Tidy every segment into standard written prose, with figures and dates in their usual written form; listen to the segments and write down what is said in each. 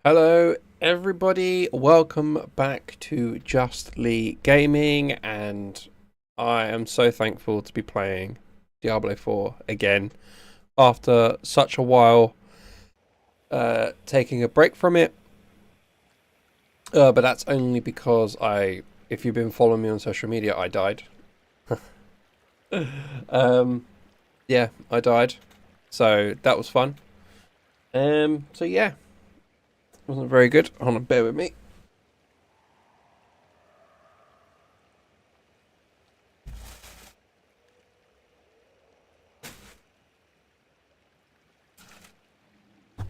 Hello everybody, welcome back to JustLeeGaming, and I am so thankful to be playing Diablo 4 again after such a while, taking a break from it, but that's only because if you've been following me on social media, I died. Yeah, I died, so that was fun. So yeah, wasn't very good. Hold on, bear with me.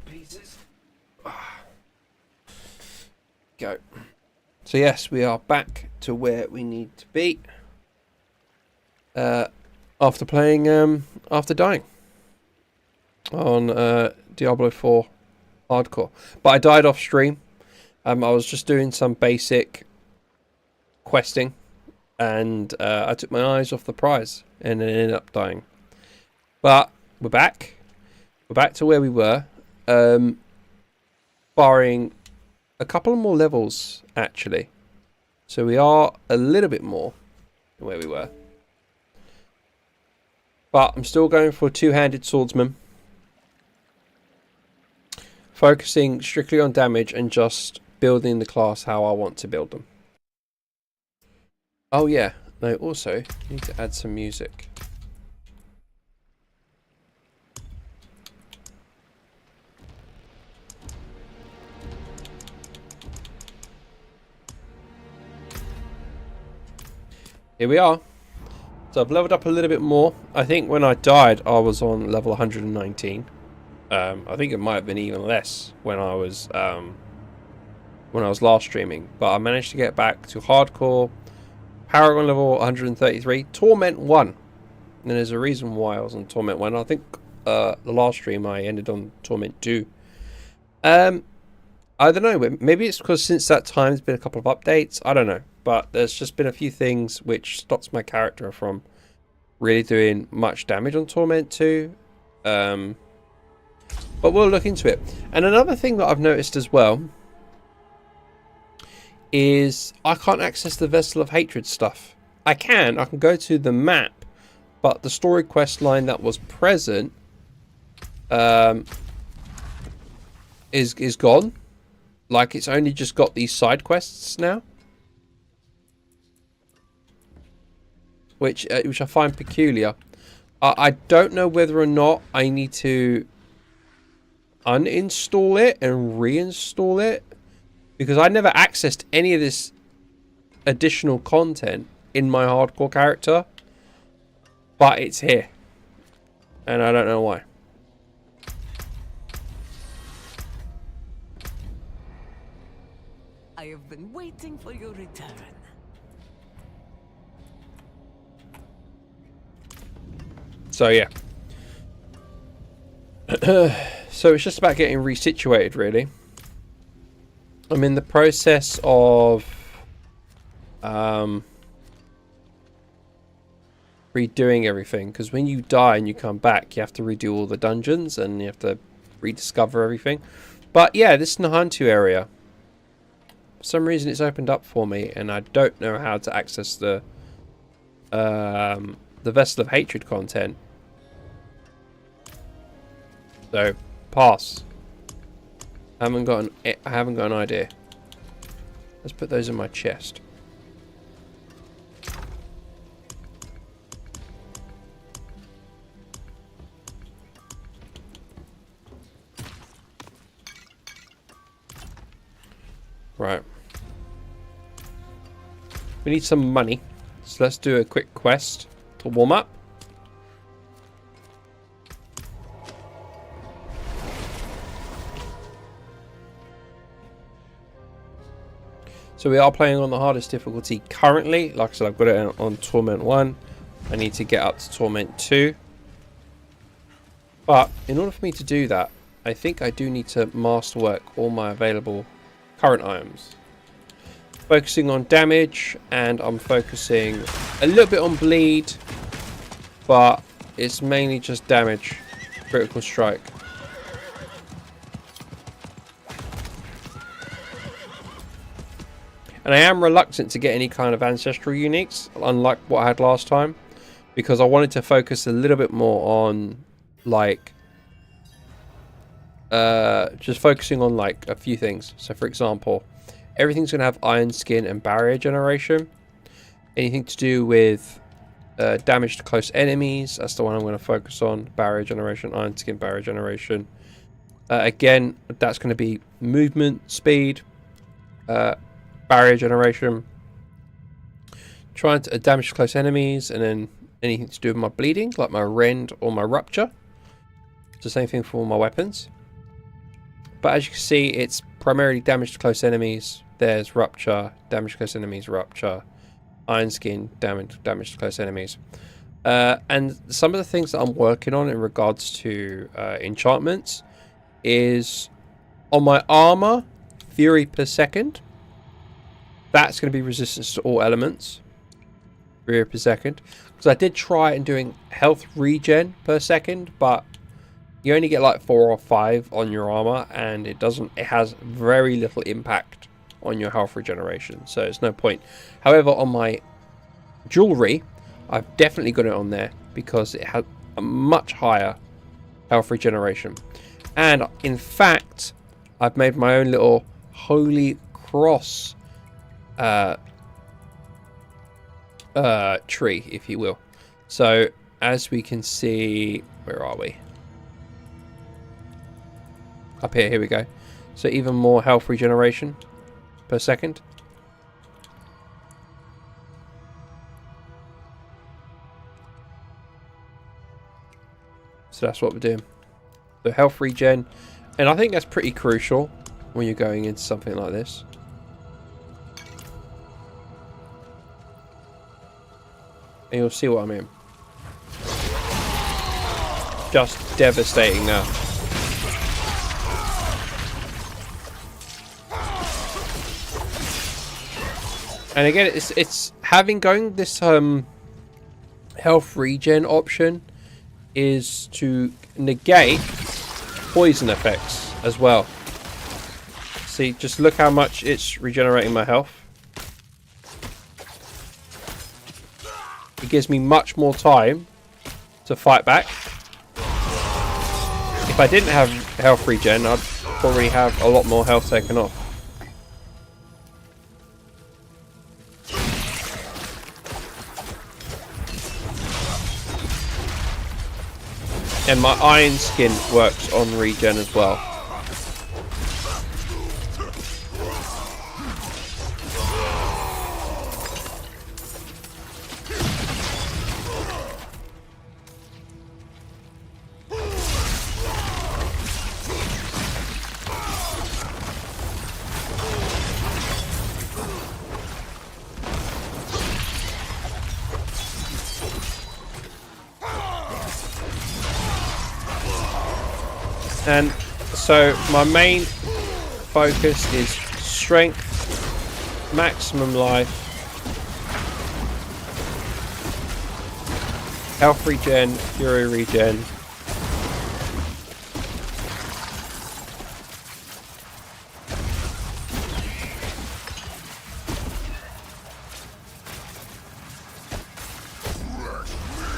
Pieces. Go. So yes, we are back to where we need to be. After playing, after dying on Diablo 4 Hardcore, but I died off stream. I was just doing some basic questing, and I took my eyes off the prize, and then ended up dying. But we're back. We're back to where we were, barring a couple more levels actually. So we are a little bit more than where we were. But I'm still going for a two-handed swordsman. Focusing strictly on damage and just building the class how I want to build them. Oh yeah, no, also need to add some music. Here we are. So I've leveled up a little bit more. I think when I died, I was on level 119. I think it might have been even less when I was last streaming. But I managed to get back to hardcore, Paragon level 133, Torment 1. And there's a reason why I was on Torment 1. I think the last stream I ended on Torment 2. I don't know. Maybe it's because since that time there's been a couple of updates. I don't know. But there's just been a few things which stops my character from really doing much damage on Torment 2. But we'll look into it. And another thing that I've noticed as well is I can't access the Vessel of Hatred stuff. I can go to the map, but the story quest line that was present is gone. Like, it's only just got these side quests now. Which I find peculiar. I don't know whether or not I need to uninstall it and reinstall it, because I never accessed any of this additional content in my hardcore character, but it's here, and I don't know why. I have been waiting for your return. So yeah. So it's just about getting resituated, really. I'm in the process of redoing everything, because when you die and you come back, you have to redo all the dungeons and you have to rediscover everything. But yeah, this Nahantu area, for some reason it's opened up for me, and I don't know how to access the Vessel of Hatred content. So pass. I haven't got an idea. Let's put those in my chest. Right. We need some money. So let's do a quick quest to warm up. So we are playing on the hardest difficulty currently. Like I said, I've got it on Torment 1. I need to get up to Torment 2. But in order for me to do that, I think I do need to masterwork all my available current items. Focusing on damage, and I'm focusing a little bit on bleed, but it's mainly just damage. Critical strike. And I am reluctant to get any kind of ancestral uniques, unlike what I had last time, because I wanted to focus a little bit more on, like, just focusing on, like, a few things. So, for example, everything's going to have iron skin and barrier generation. Anything to do with damage to close enemies, that's the one I'm going to focus on. Barrier generation, iron skin, barrier generation. Again, that's going to be movement, speed, barrier generation. Trying to damage to close enemies, and then anything to do with my bleeding, like my rend or my rupture. It's the same thing for all my weapons. But as you can see, it's primarily damage to close enemies. There's rupture, damage to close enemies, rupture, iron skin, damage to close enemies. And some of the things that I'm working on in regards to enchantments is on my armor, fury per second. That's going to be resistance to all elements. Fury per second. Because I did try and doing health regen per second, but you only get like 4 or 5 on your armor, and it has very little impact on your health regeneration, so it's no point. However, on my jewelry, I've definitely got it on there because it has a much higher health regeneration. And in fact, I've made my own little holy cross tree, if you will. So as we can see, where are we? Up here, here we go. So even more health regeneration per second. So that's what we're doing. The health regen. And I think that's pretty crucial when you're going into something like this. And you'll see what I mean. Just devastating now. And again, it's having going this health regen option is to negate poison effects as well. See, just look how much it's regenerating my health. It gives me much more time to fight back. If I didn't have health regen, I'd probably have a lot more health taken off. And my iron skin works on regen as well. And so my main focus is strength, maximum life, health regen, fury regen.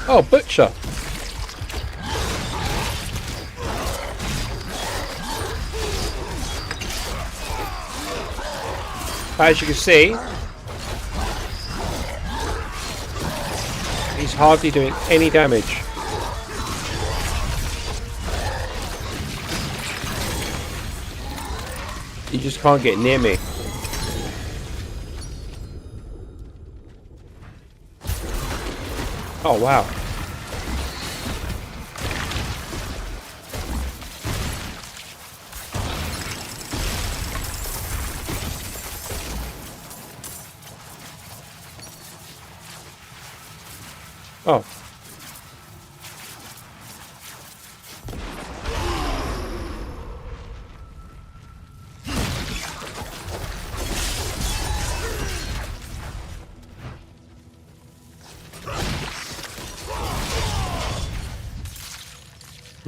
Oh, Butcher. As you can see, he's hardly doing any damage. You just can't get near me. Oh, wow. Oh.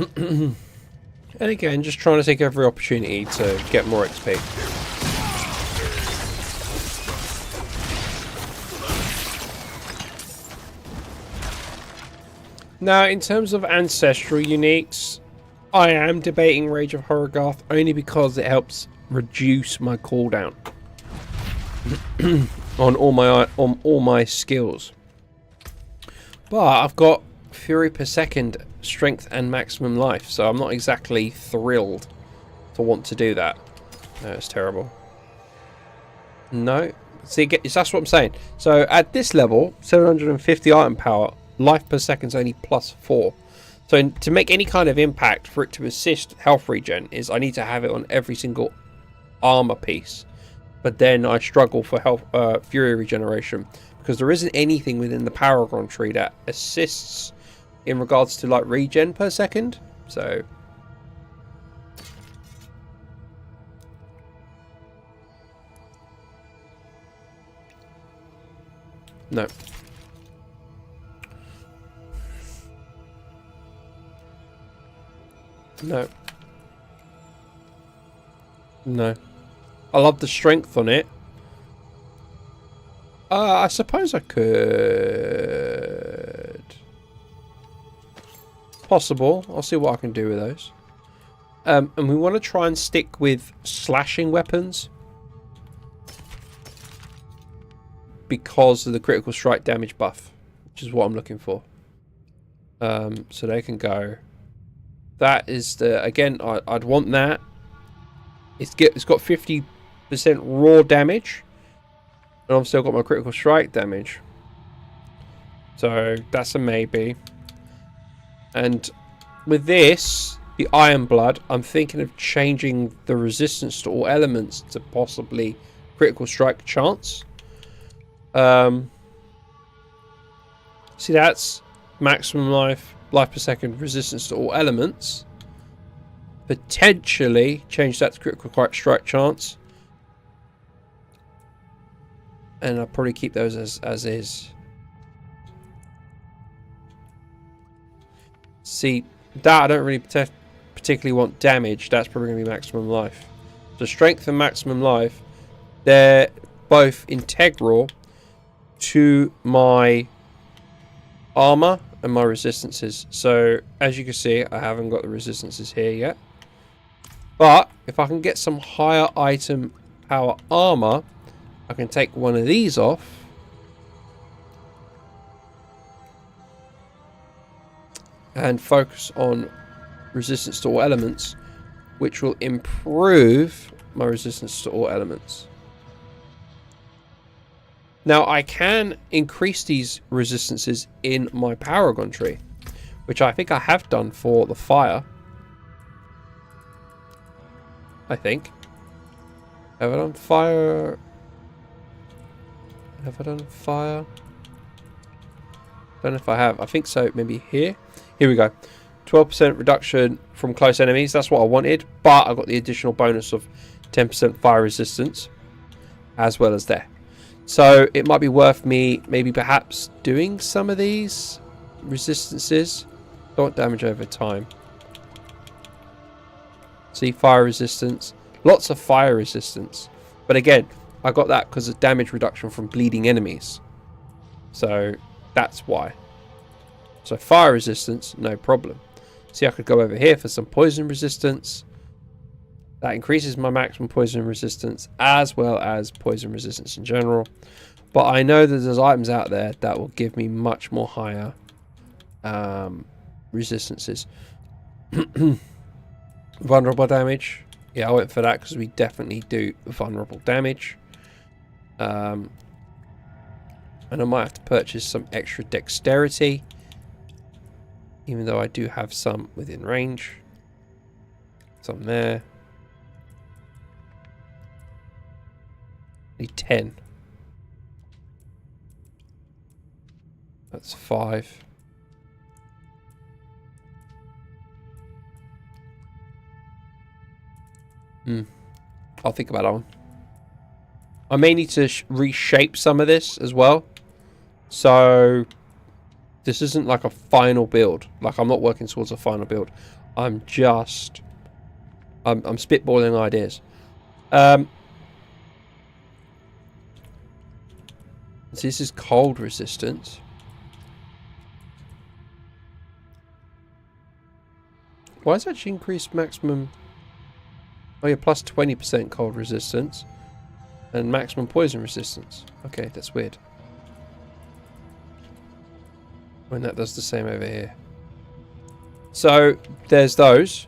And again, just trying to take every opportunity to get more XP. Now, in terms of ancestral uniques, I am debating Rage of Horogoth only because it helps reduce my cooldown on all my skills. But I've got Fury per second, strength, and maximum life, so I'm not exactly thrilled to want to do that. No, it's terrible. No, see, that's what I'm saying. So at this level, 750 item power, life per second is only +4. So to make any kind of impact for it to assist health regen is I need to have it on every single armor piece. But then I struggle for health fury regeneration because there isn't anything within the Paragon tree that assists in regards to like regen per second. So no. No. No. I love the strength on it. I suppose I could. Possible. I'll see what I can do with those. And we want to try and stick with slashing weapons because of the critical strike damage buff, which is what I'm looking for. So they can go. That is the, again, I'd want that. It's got 50% raw damage, and I've still got my critical strike damage. So that's a maybe. And with this, the Iron Blood, I'm thinking of changing the resistance to all elements to possibly critical strike chance. See, that's maximum life per second, resistance to all elements. Potentially change that to critical strike chance. And I'll probably keep those as is. See, that I don't really particularly want damage. That's probably going to be maximum life. So strength and maximum life, they're both integral to my armor and my resistances. So as you can see, I haven't got the resistances here yet. But if I can get some higher item power armor, I can take one of these off. And focus on resistance to all elements, which will improve my resistance to all elements. Now I can increase these resistances in my Paragon tree, which I think I have done for the fire. I think. Have I done fire? Have I done fire? Don't know if I have. I think so. Maybe here. Here we go. 12% reduction from close enemies. That's what I wanted. But I got the additional bonus of 10% fire resistance as well as there. So it might be worth me maybe perhaps doing some of these resistances. Don't damage over time. See, fire resistance. Lots of fire resistance. But again, I got that because of damage reduction from bleeding enemies. So that's why. So fire resistance, no problem. See, I could go over here for some poison resistance. That increases my maximum poison resistance as well as poison resistance in general. But I know that there's items out there that will give me much more higher resistances. Vulnerable damage. Yeah, I went for that because we definitely do vulnerable damage. And I might have to purchase some extra dexterity. Even though I do have some within range. Some there. Need 10. That's 5. I'll think about that one. I may need to reshape some of this as well. So this isn't like a final build. Like, I'm not working towards a final build. I'm just I'm spitballing ideas. So this is cold resistance. Why is actually increased maximum? Oh yeah, plus 20% cold resistance and maximum poison resistance. Okay, that's weird. When that does the same over here. So there's those.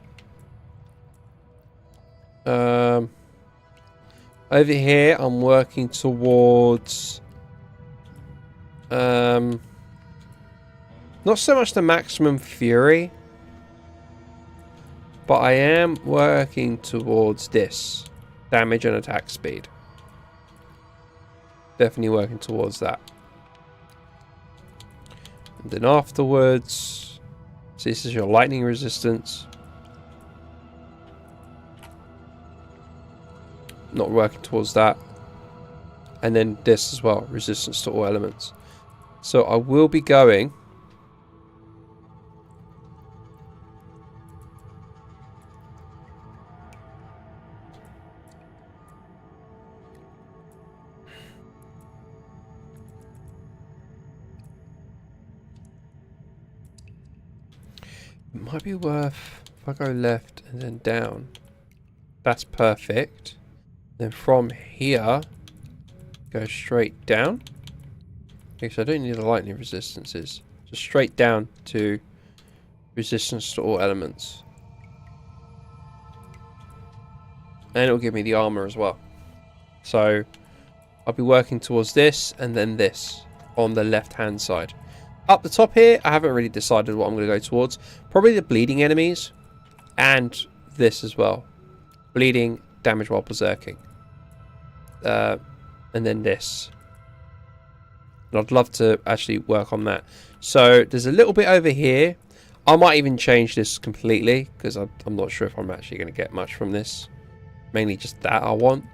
Over here, I'm working towards. Not so much the maximum fury. But I am working towards this. Damage and attack speed. Definitely working towards that. And then afterwards... So this is your lightning resistance. Not working towards that. And then this as well. Resistance to all elements. So I will be going... It might be worth if I go left and then down. That's perfect. Then from here, go straight down. Okay, so I don't need the lightning resistances. Just straight down to resistance to all elements. And it'll give me the armor as well. So I'll be working towards this and then this on the left hand side. Up the top here, I haven't really decided what I'm going to go towards. Probably the bleeding enemies and this as well. Bleeding, damage while berserking. And then this. And I'd love to actually work on that. So there's a little bit over here. I might even change this completely because I'm not sure if I'm actually going to get much from this. Mainly just that I want.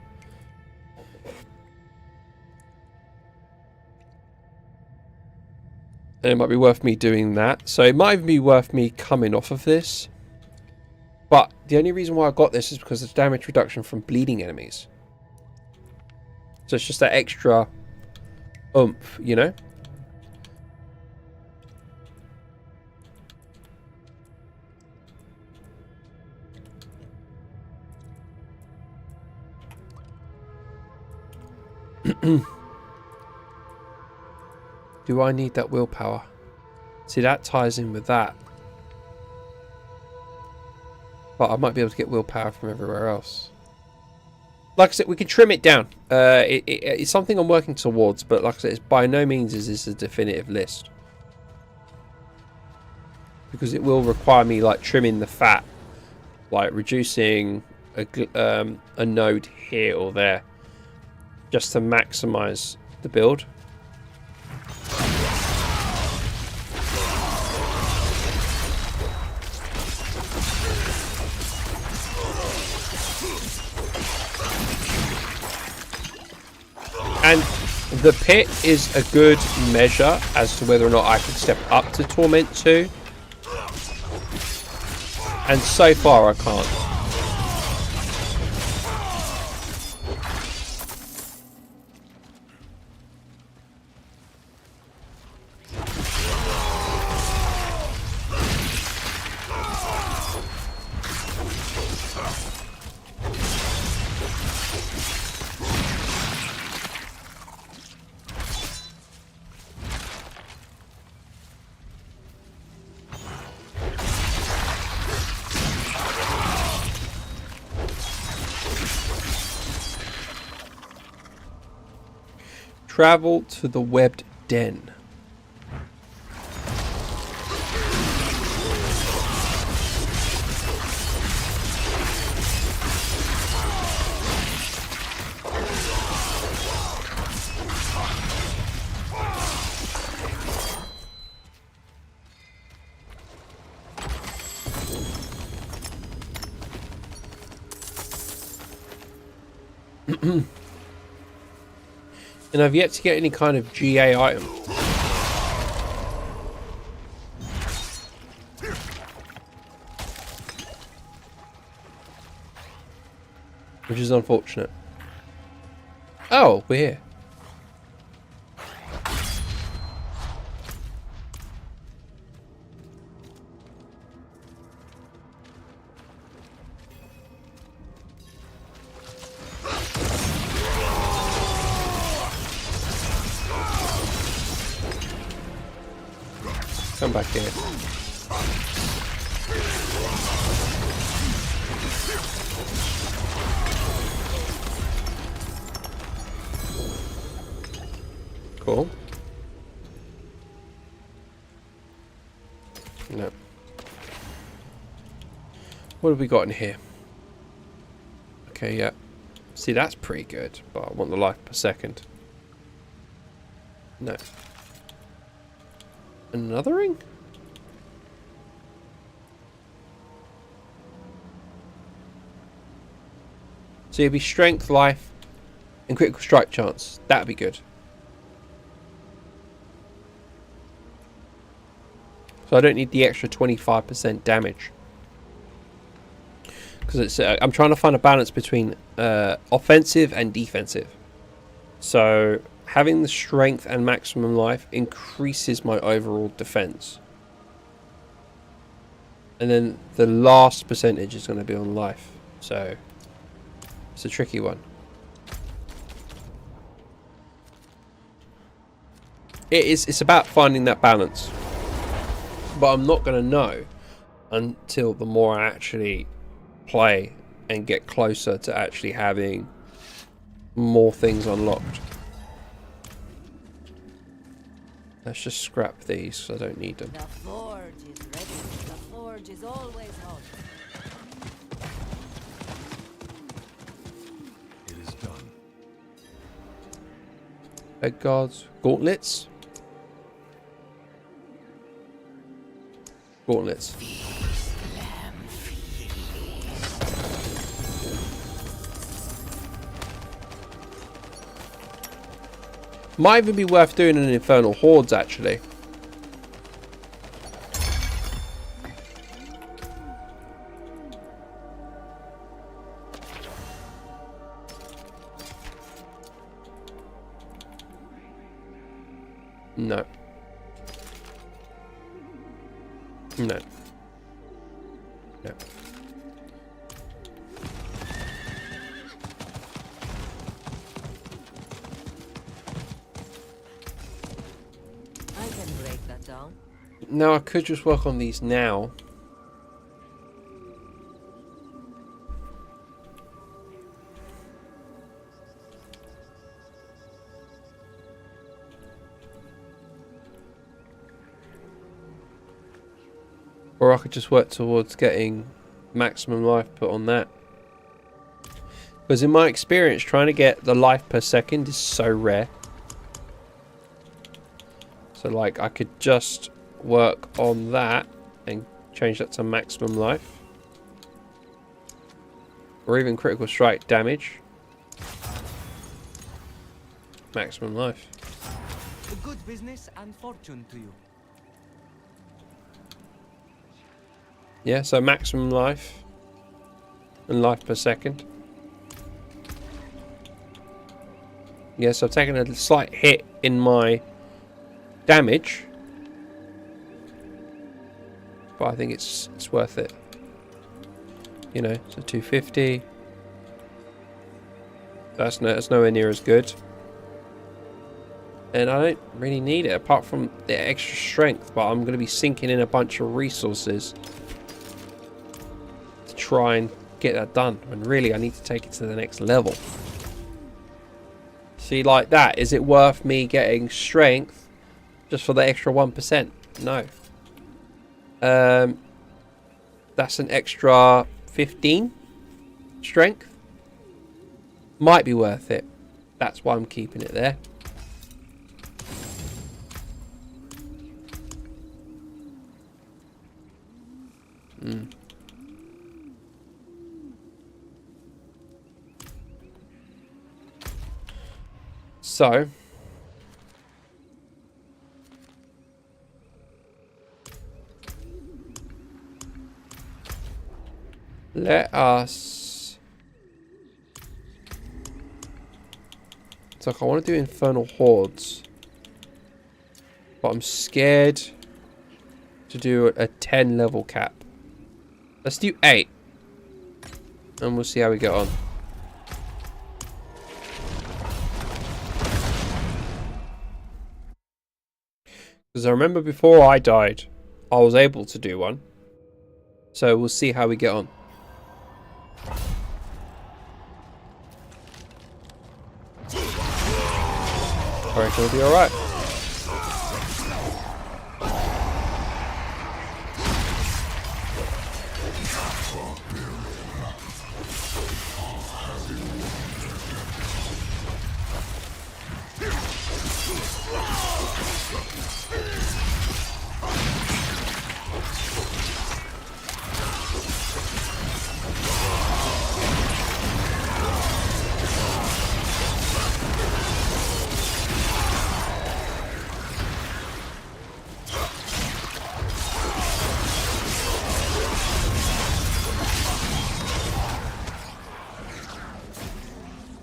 And it might be worth me doing that. So it might even be worth me coming off of this. But the only reason why I got this is because of damage reduction from bleeding enemies. So it's just that extra oomph, you know? Do I need that willpower? See, that ties in with that. But I might be able to get willpower from everywhere else. Like I said, we can trim it down. It's something I'm working towards, but like I said, it's by no means is this a definitive list. Because it will require me like trimming the fat. Like reducing a node here or there. Just to maximize the build. And the pit is a good measure as to whether or not I can step up to Torment 2. And so far I can't. Travel to the webbed den. And I've yet to get any kind of GA item. Which is unfortunate. Oh, we're here. come back here. Cool. No. What have we got in here? Okay, yeah. See, that's pretty good, but I want the life per second. No. Another ring? So it'd be strength, life, and critical strike chance. That'd be good. So I don't need the extra 25% damage. Because it's I'm trying to find a balance between offensive and defensive. So having the strength and maximum life increases my overall defense. And then the last percentage is going to be on life. So it's a tricky one. It's about finding that balance. But I'm not going to know until the more I actually play and get closer to actually having more things unlocked. Let's just scrap these because I don't need them. The forge is ready. The forge is always hot. It is done. Bed guards, gauntlets. Gauntlets. Might even be worth doing an Infernal Hordes, actually. No. No. No. I can break that down. No, I could just work on these now. Or I could just work towards getting maximum life put on that. Because in my experience, trying to get the life per second is so rare. So like I could just work on that and change that to maximum life. Or even critical strike damage. Maximum life. Good business and fortune to you. Yeah, so maximum life and life per second. Yeah, so I've taken a slight hit in my damage, but I think it's worth it. You know, so 250. That's nowhere near as good, and I don't really need it apart from the extra strength. But I'm going to be sinking in a bunch of resources to try and get that done. When really I need to take it to the next level. See, like that, is it worth me getting strength just for the extra 1%? No. That's an extra 15 strength. Might be worth it. That's why I'm keeping it there. So let us. It's like I want to do Infernal Hordes, but I'm scared to do a 10 level cap. Let's do 8, and we'll see how we get on. Because I remember before I died, I was able to do one. So we'll see how we get on. I reckon it'll be alright.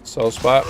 Soul spot.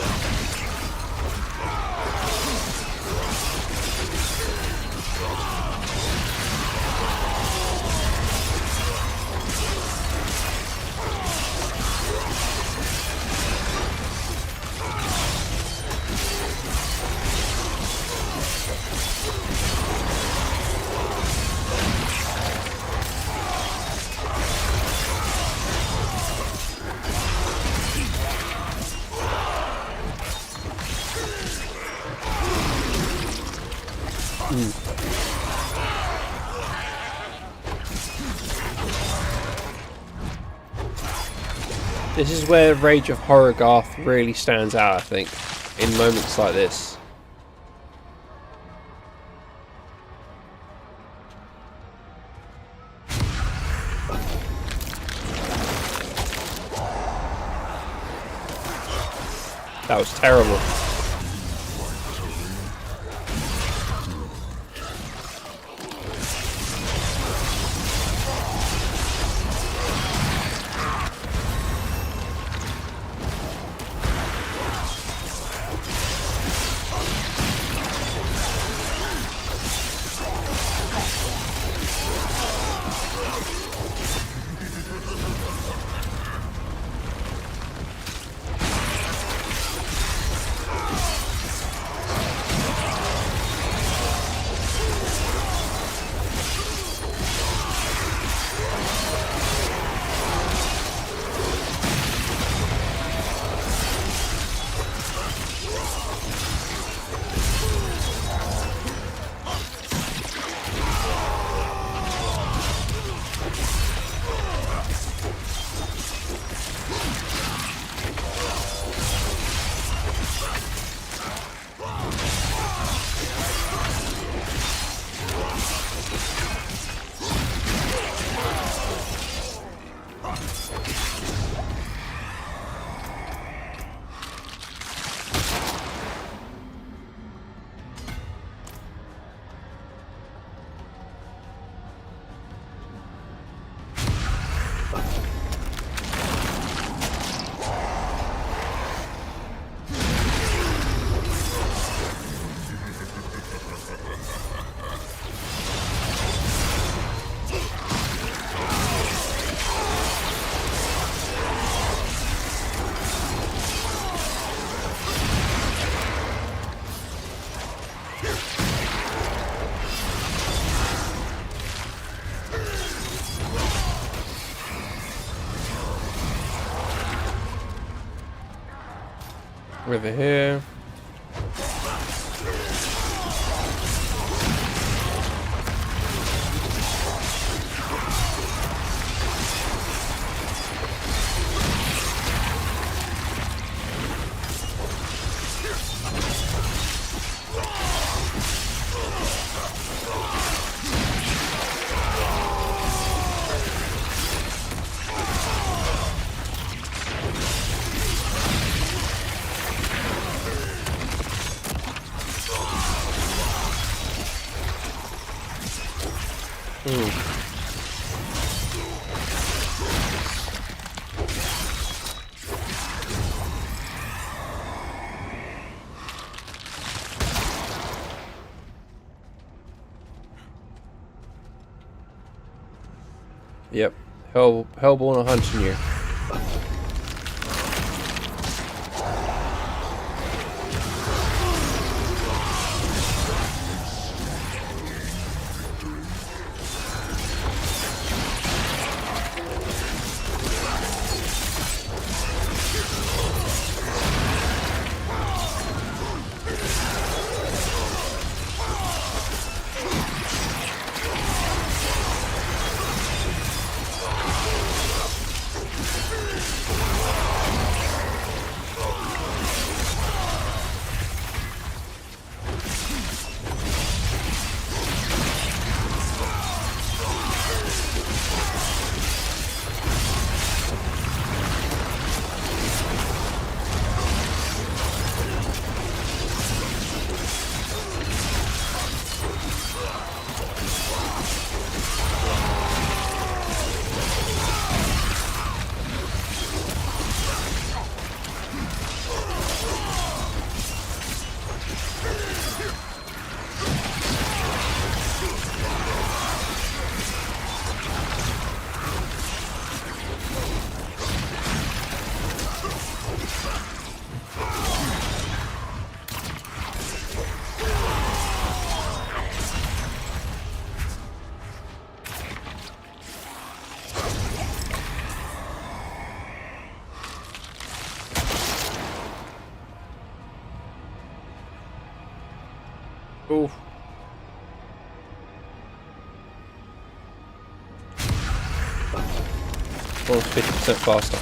This is where Rage of Horror Garth really stands out, I think, in moments like this. That was terrible. Over here. Yep, Hellborn are hunting you. Oof. Almost 50% faster.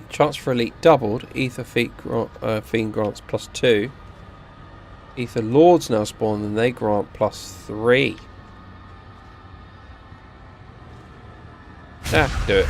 Chance for elite doubled. Ether Fiend grants +2. Ether Lords now spawn and they grant +3. Ah, do it.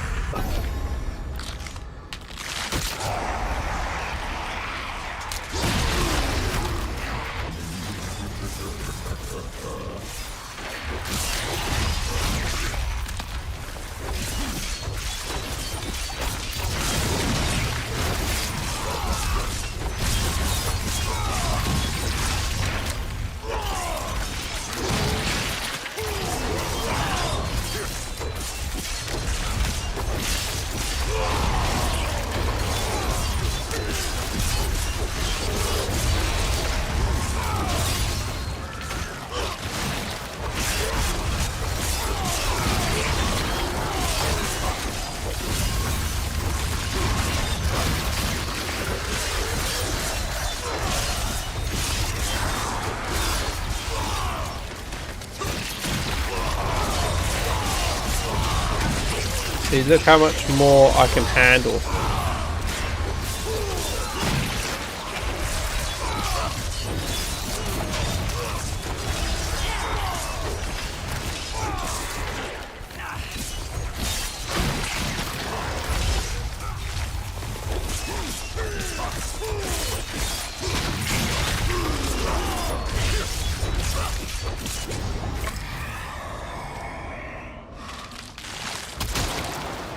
See, look how much more I can handle.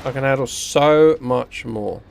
I can handle so much more.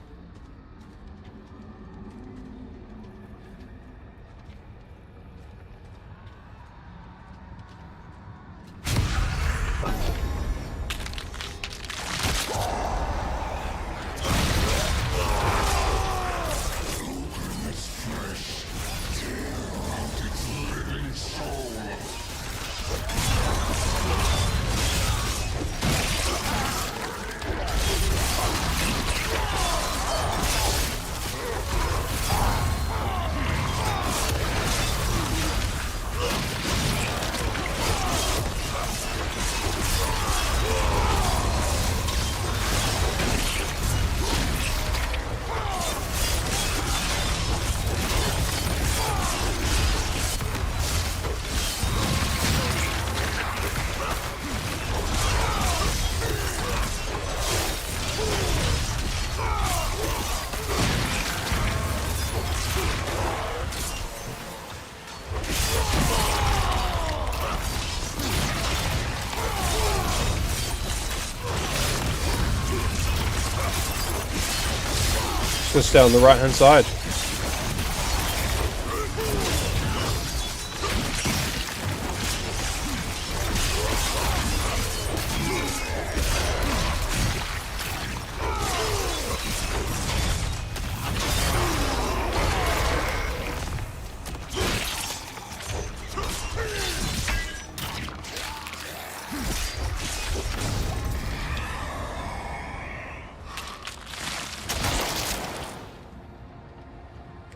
Just stay on the right hand side.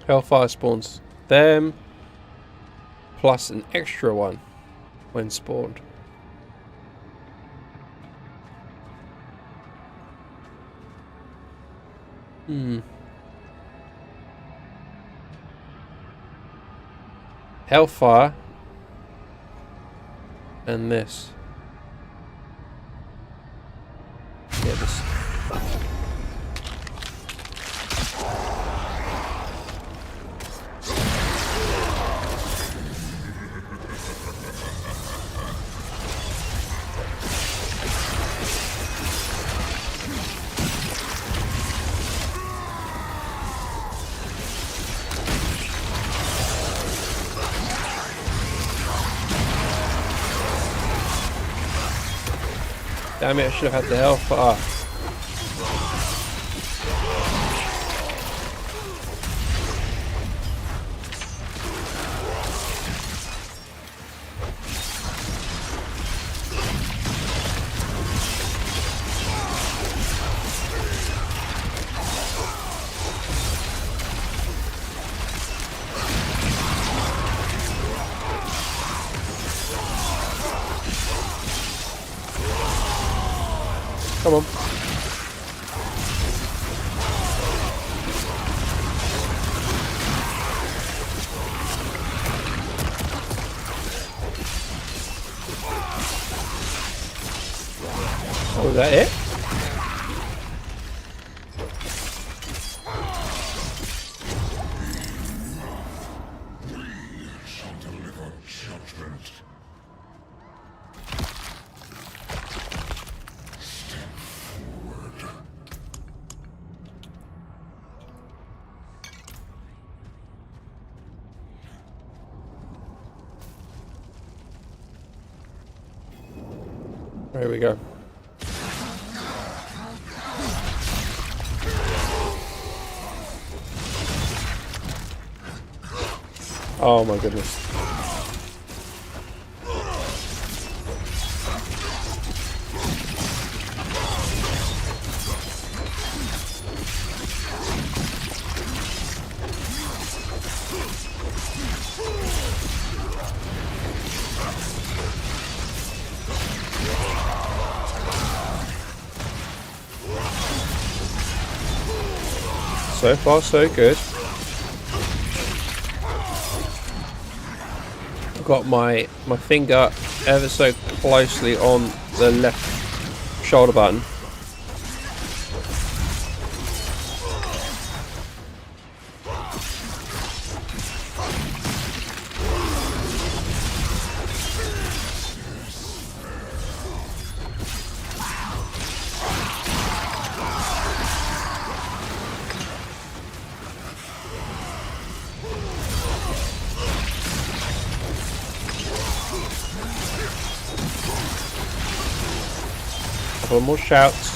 Hellfire spawns them, plus an extra one when spawned. Hellfire and this. Yeah, this. Damn it, I should have had the Hellfire. Come on. Oh, is that it? There we go. Oh my goodness. So far, so good. I've got my finger ever so closely on the left shoulder button. Couple more shouts.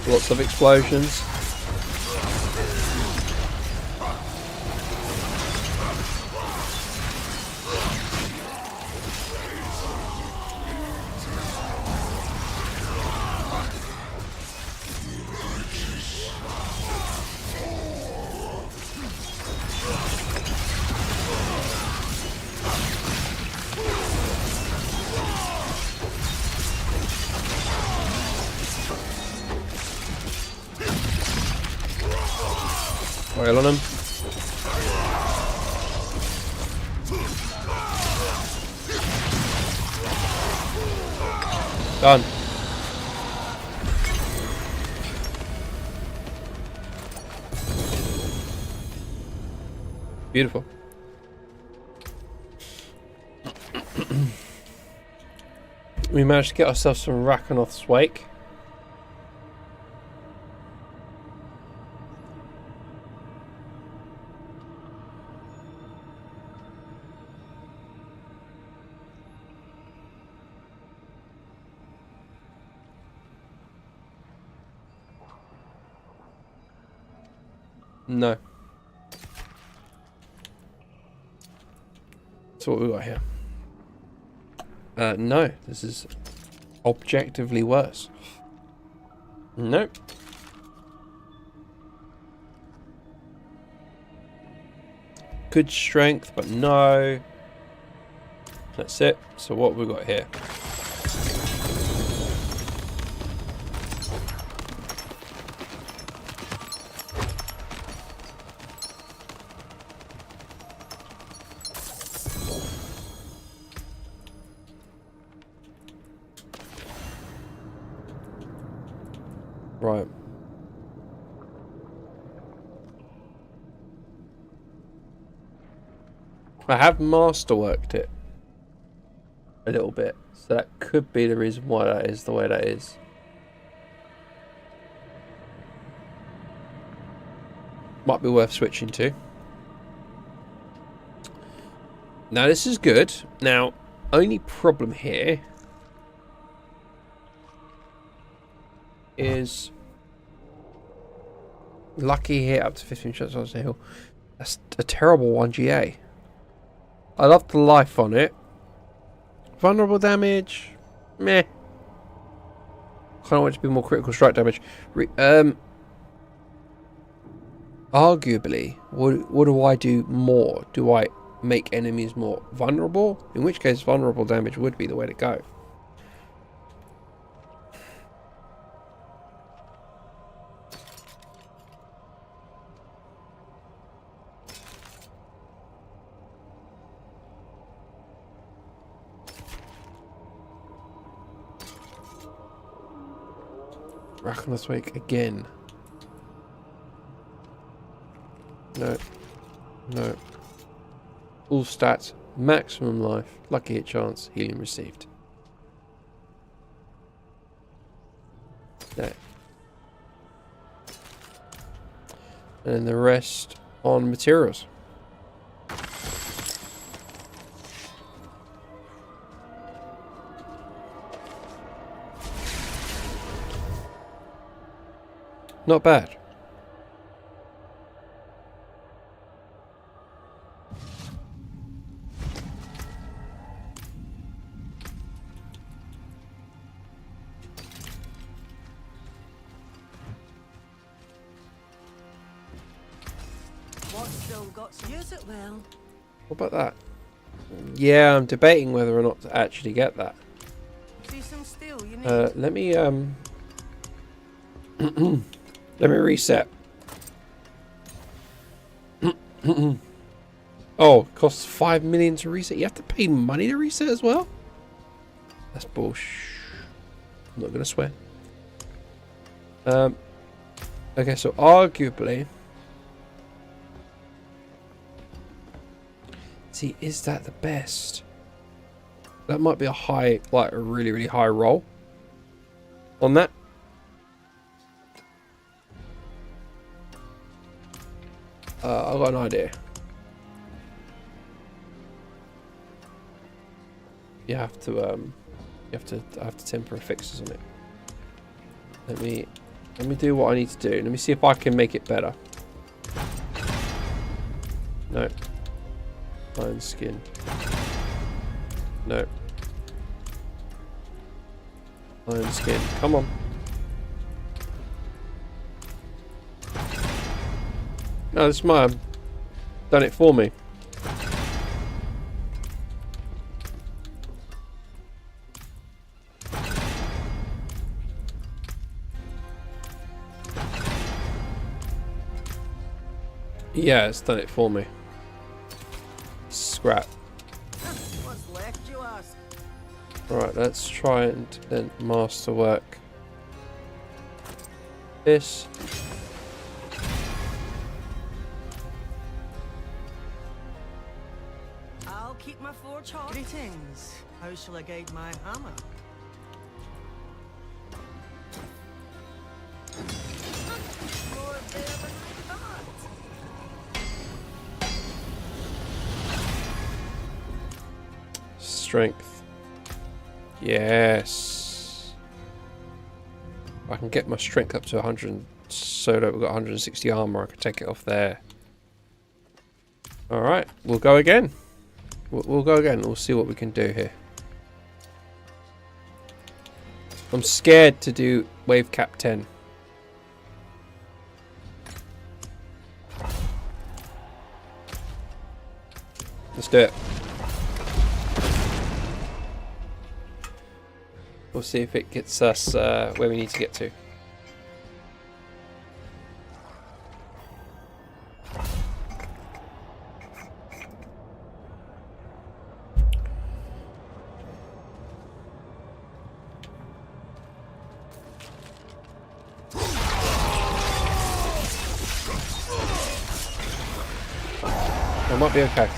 Lots of explosions. Oil on him. Done. Beautiful. We managed to get ourselves some Rakanoth's Wake. No. So what we got here? No, this is objectively worse. Nope. Good strength, but no. That's it. So what we got here? Right. I have masterworked it a little bit, so that could be the reason why that is the way that is. Might be worth switching to. Now this is good. Now, only problem here is lucky hit up to 15 shots on the hill. That's a terrible 1GA. I love the life on it. Vulnerable damage, meh. Kind of want it to be more critical strike damage. Arguably, what do I do more? Do I make enemies more vulnerable? In which case, vulnerable damage would be the way to go. Reckless Wake again. No. No. All stats, maximum life, lucky hit chance, healing received. No. And then the rest on materials. Not bad. What's still got to use it well? What about that? Yeah, I'm debating whether or not to actually get that. See some steel you need. Let me let me reset. Oh, it costs 5 million to reset. You have to pay money to reset as well? That's bullshit. I'm not gonna swear. Okay, so arguably, see, is that the best? That might be a high, like a really, really high roll on that. I've got an idea. I have to temper fixes on it. Let me do what I need to do. Let me see if I can make it better. No. Iron skin. No. Iron skin. Come on. No, this might have done it for me. Yeah, it's done it for me. Scrap. What's left, you ask? Right, let's try and then masterwork this. I'll keep my forge hot. Greetings. How shall I guide my hammer? More there than I thought. Strength. Yes. I can get my strength up to 100 so that we've got 160 armor. I can take it off there. Alright, we'll go again. We'll go again. We'll see what we can do here. I'm scared to do wave cap 10. Let's do it. We'll see if it gets us where we need to get to. I might be okay.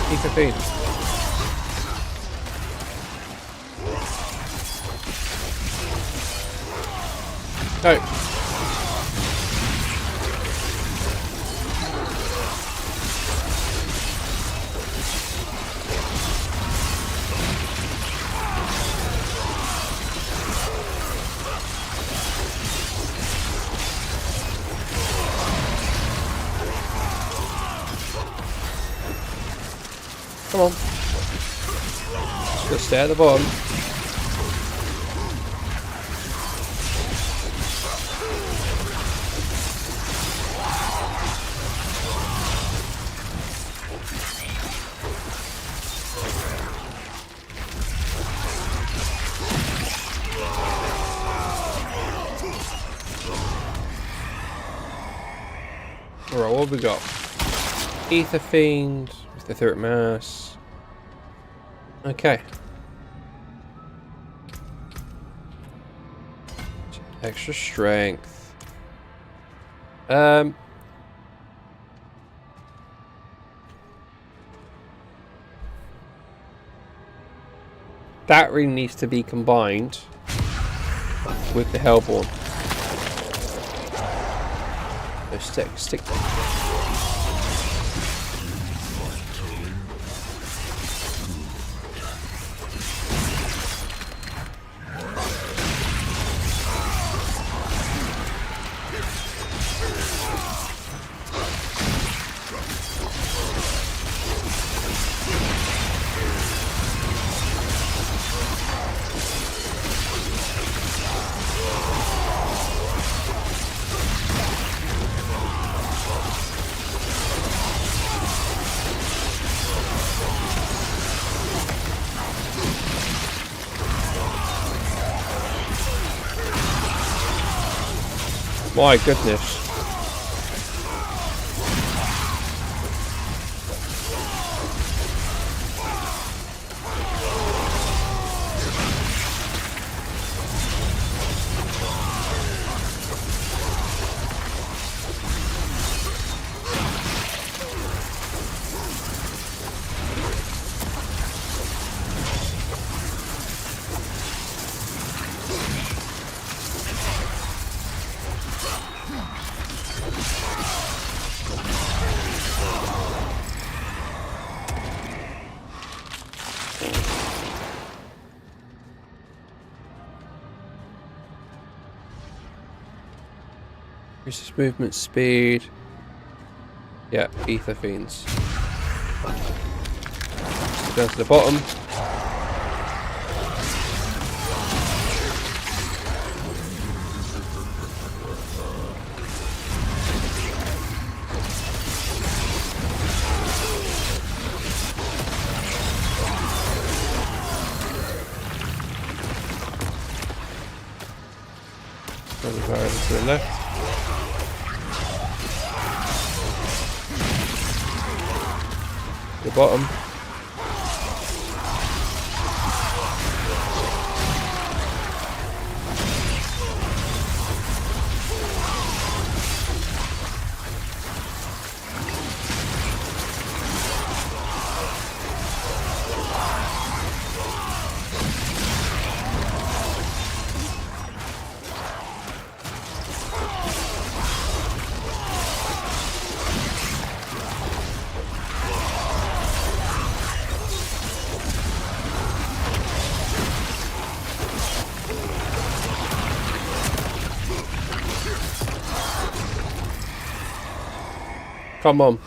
E15. Go. Come on. Just stay at the bottom. Alright, what have we got? Ether Fiend with the Etheric Mass. Okay. Extra strength. That really needs to be combined with the Hellborn. So stick. My goodness. Increases movement speed. Yeah, Ether Fiends. Down to the bottom. Over to the left. The bottom. Come on.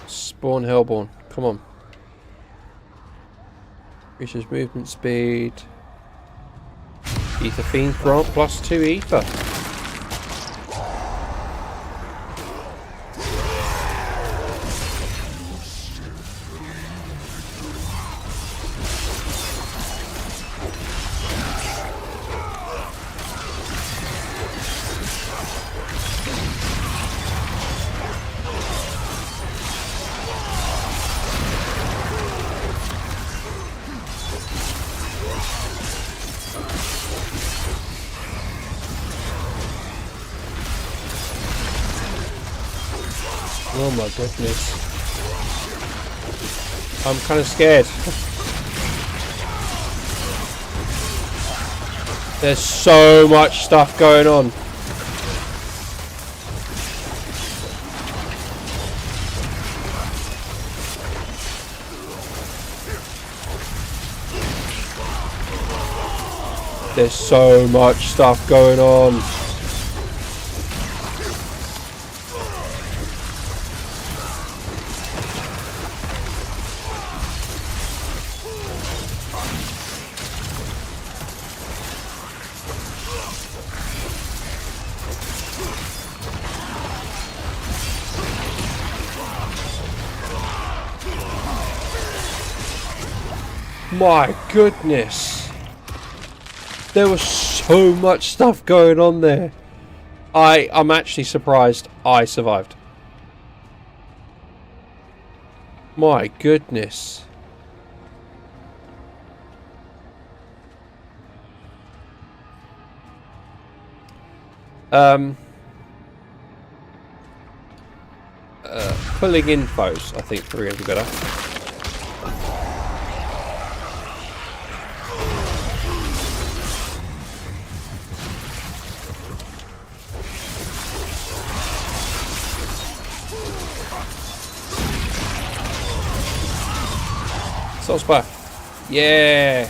Spawn Hellborn. Come on. Increases movement speed. Ether Fiends grant +2 ether. Oh my goodness. I'm kind of scared. There's so much stuff going on. There's so much stuff going on. My goodness. There was so much stuff going on there. I'm actually surprised I survived. My goodness. Pulling infos, I think, probably going to be better. Soul Spire. Yeah.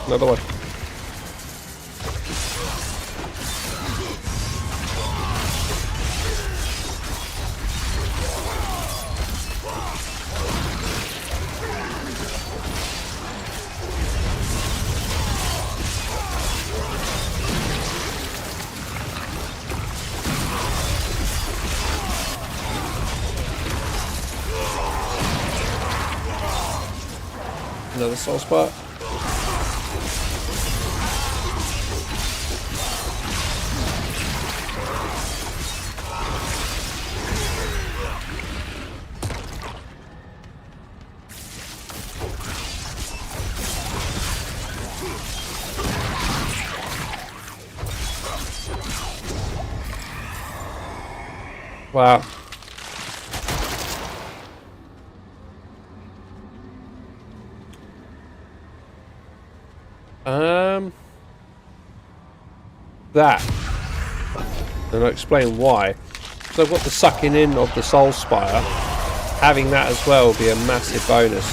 Another one. Another soul spot. Wow. That. And I'll explain why. So I've got the sucking in of the Soul Spire. Having that as well will be a massive bonus.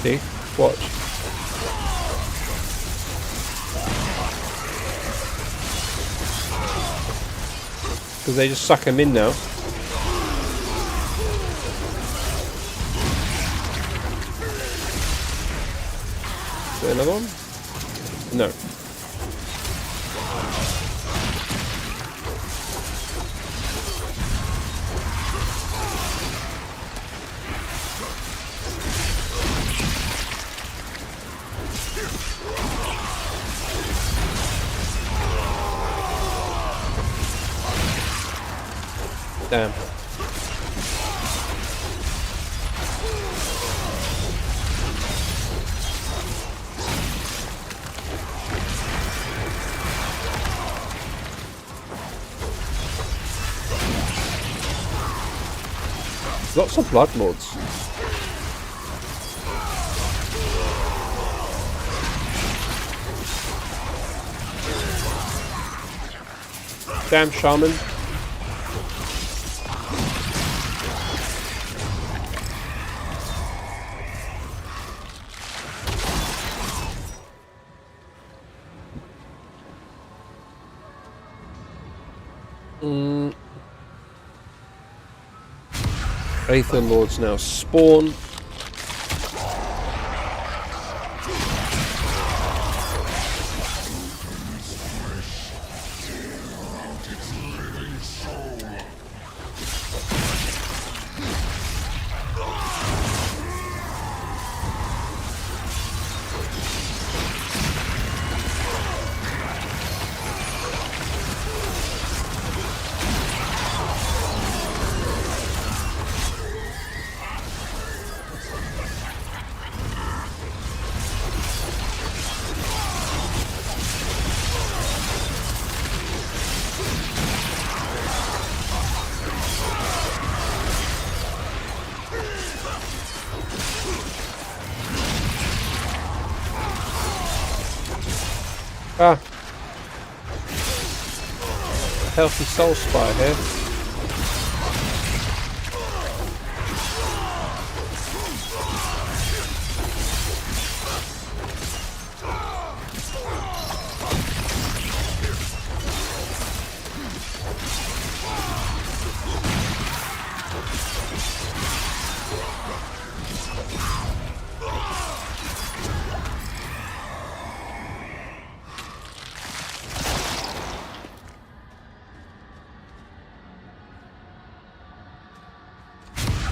See? Watch. Because they just suck them in now. Is there another one? No. Damn. Lots of blood lords. Damn shaman. Aether Lords now spawn. Ah. A healthy soul spire here.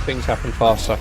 Things happen faster.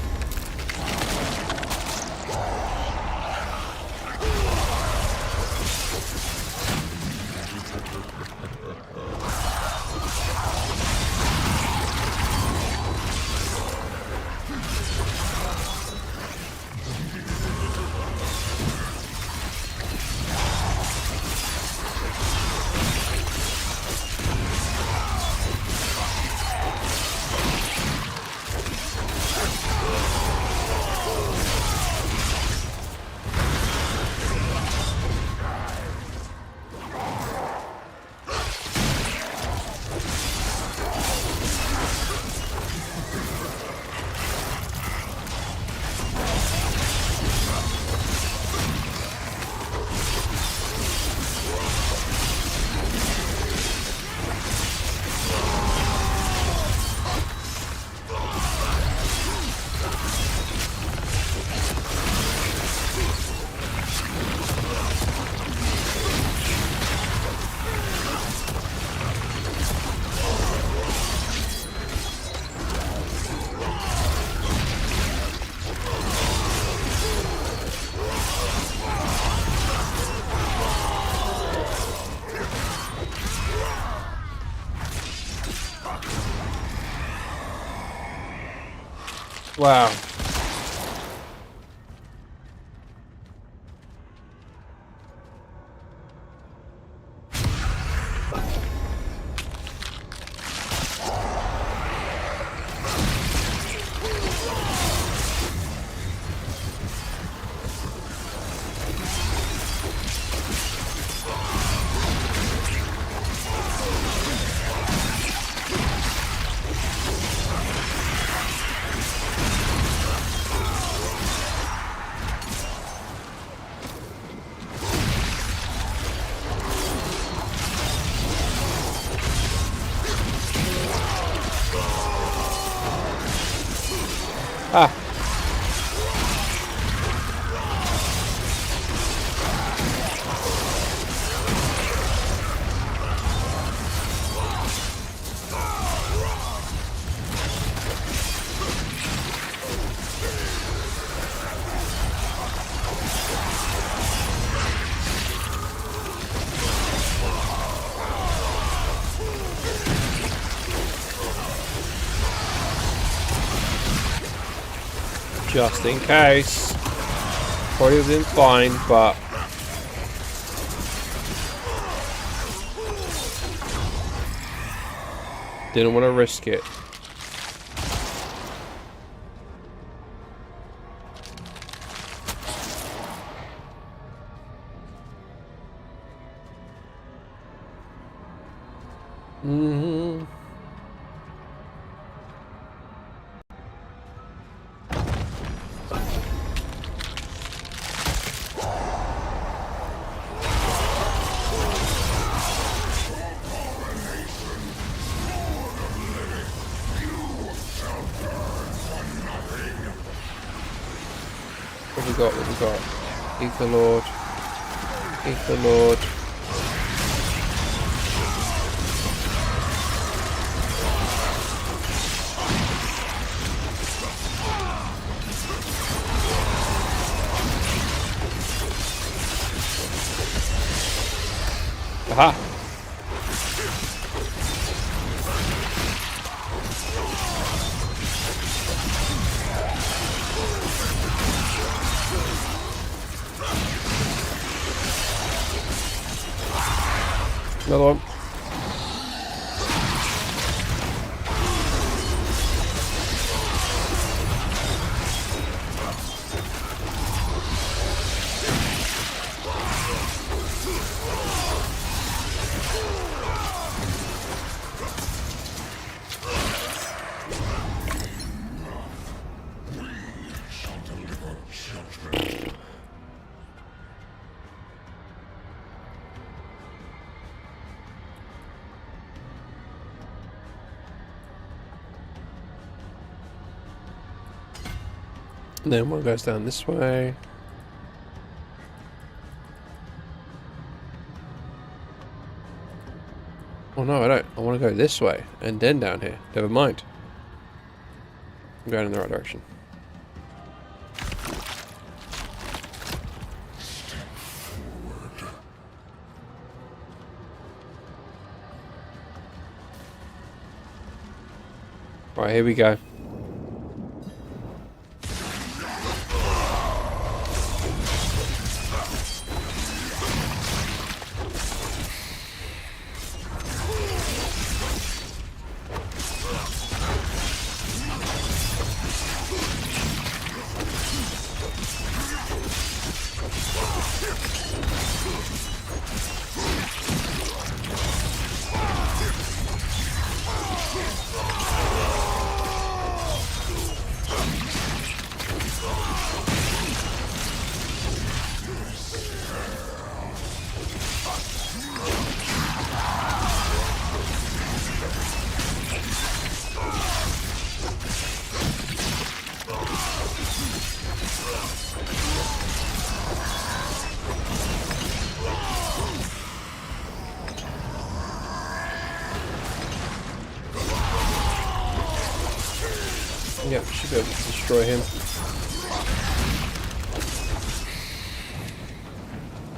Wow. Ah. Just in case. Probably would have been fine, but didn't want to risk it. What we got? What we got? Ether Lord. Ether Lord. Aha! Another one. And then one goes down this way. Oh no, I don't. I want to go this way and then down here. Never mind. I'm going in the right direction. Right, here we go. Yep, should be able to destroy him.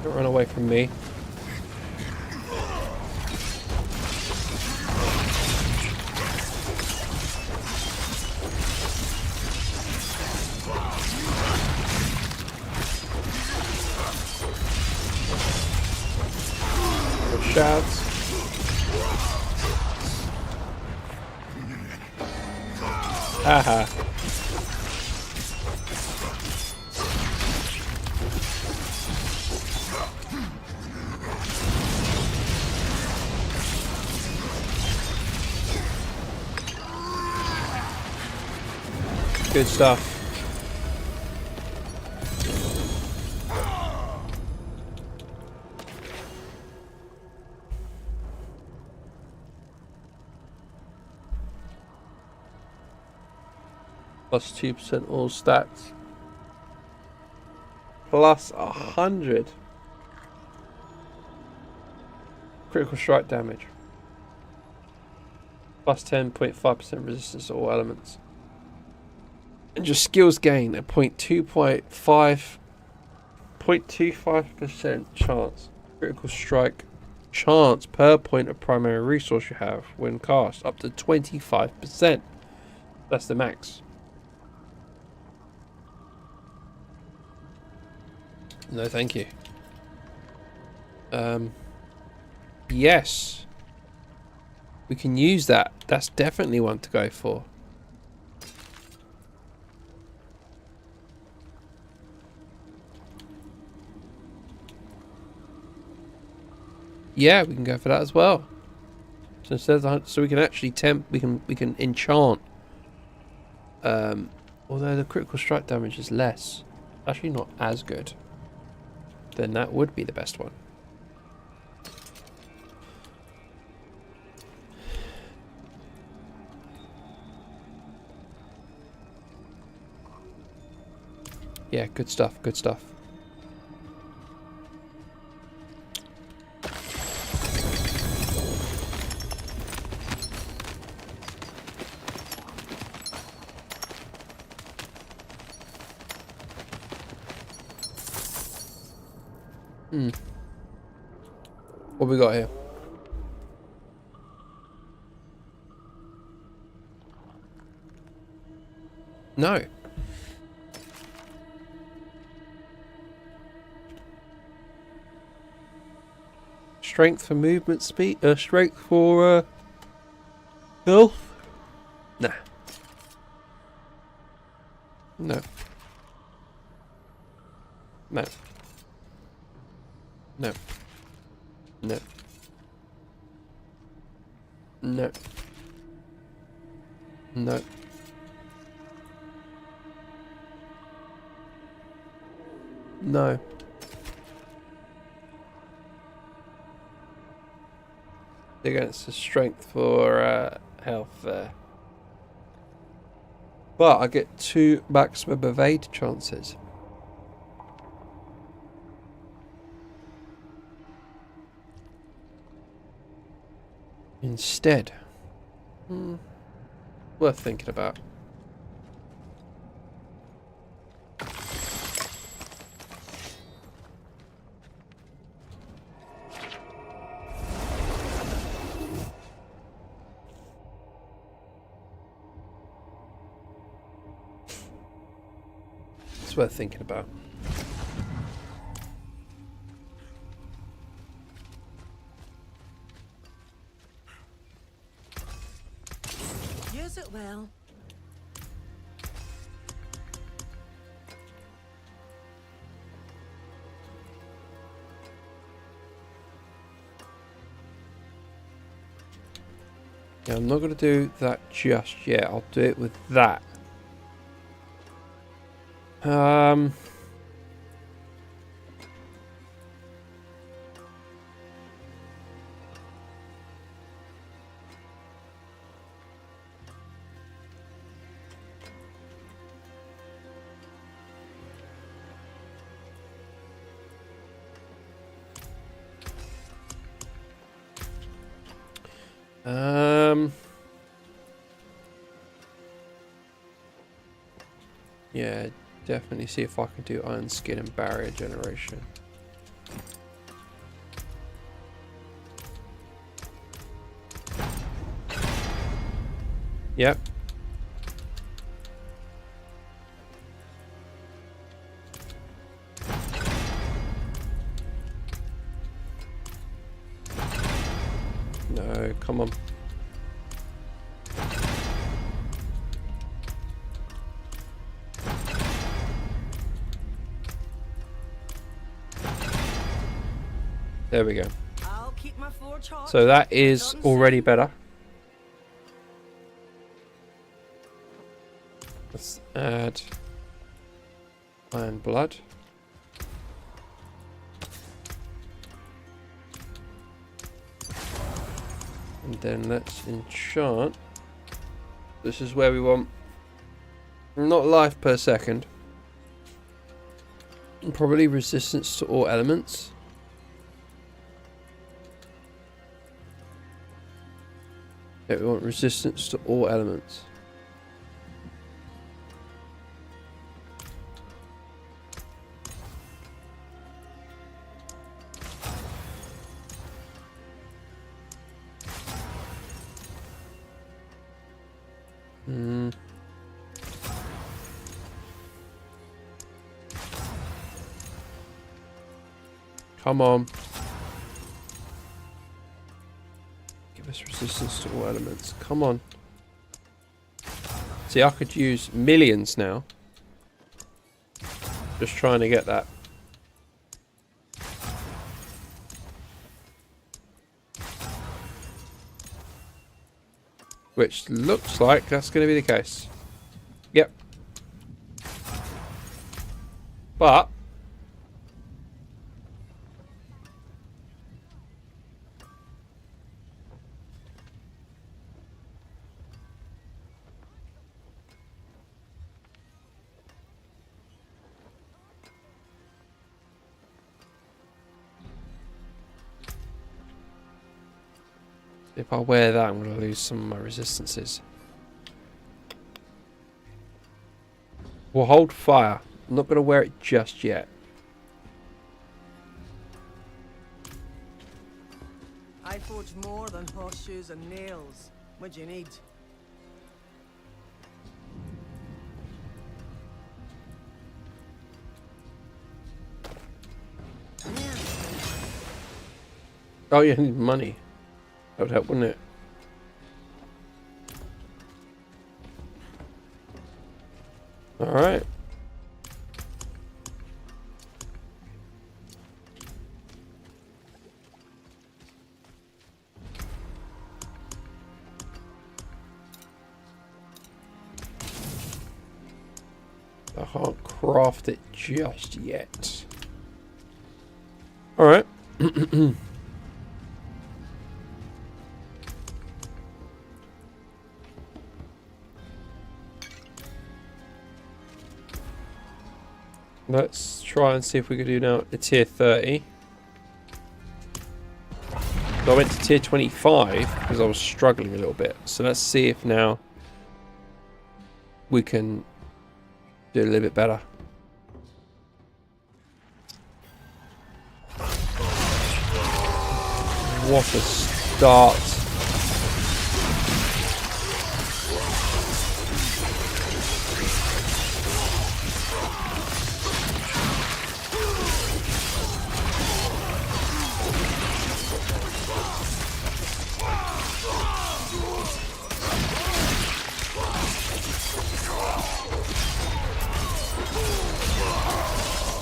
Don't run away from me. Good shots. Haha. Good stuff. Plus 2% all stats. Plus 100. Critical strike damage. Plus 10.5% resistance to all elements. And your skills gain a 0.25% chance. Critical strike chance per point of primary resource you have when cast. Up to 25%. That's the max. No, thank you. Yes. We can use that. That's definitely one to go for. Yeah, we can go for that as well. So instead of so we can actually we can enchant. Although the critical strike damage is less. Actually not as good. Then that would be the best one. Yeah, good stuff, good stuff. What we got here? No. Strength for movement speed. Strength for health. Nah. No. No. No. No. No. No. No. Against the strength for health there. But I get 2 maximum evade chances. Instead. Worth thinking about. It's worth thinking about. Use it well. Yeah, I'm not going to do that just yet. I'll do it with that. Yeah, definitely see if I can do iron skin and barrier generation. Yep. No, come on. There we go. I'll keep my forge hot. So that is already better. Let's add iron blood. And then let's enchant. This is where we want not life per second. Probably resistance to all elements. Yeah, we want resistance to all elements. Come on. Give us resistance to all elements. Come on. See, I could use millions now. Just trying to get that. Which looks like that's going to be the case. Yep. But If I wear that, I'm going to lose some of my resistances. We'll hold fire. I'm not going to wear it just yet. I forge more than horseshoes and nails. What do you need? Oh yeah, I need money. That would help, wouldn't it? Alright. I can't craft it just yet. Alright. Let's try and see if we can do now a tier 30. So I went to tier 25 because I was struggling a little bit. So let's see if now we can do a little bit better. What a start.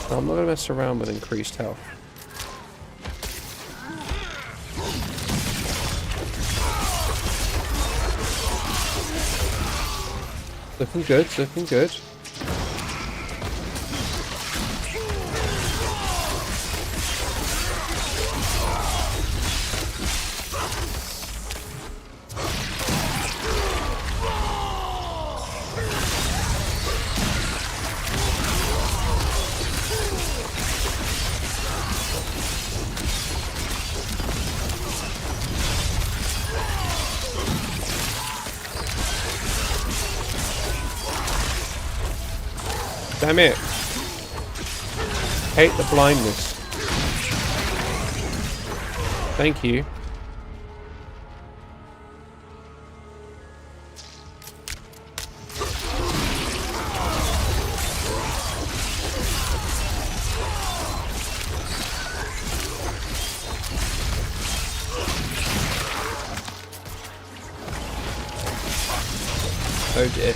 I'm not going to mess around with increased health. Looking good, looking good. Damn it. Hate the blindness. Thank you. Oh dear.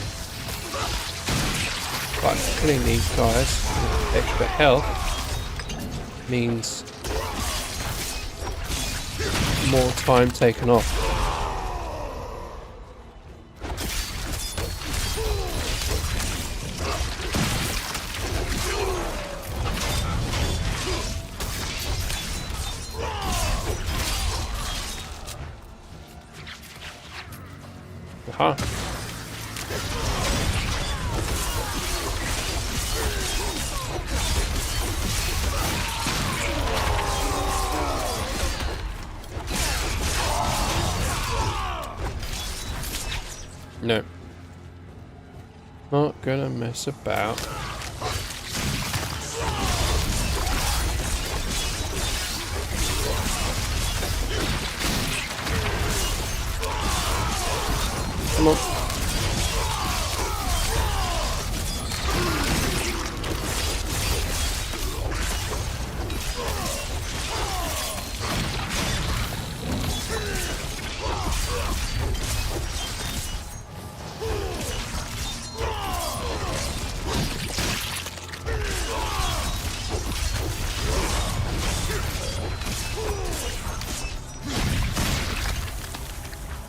But killing these guys with extra health means more time taken off. Aha. No. Not gonna mess about. Come on.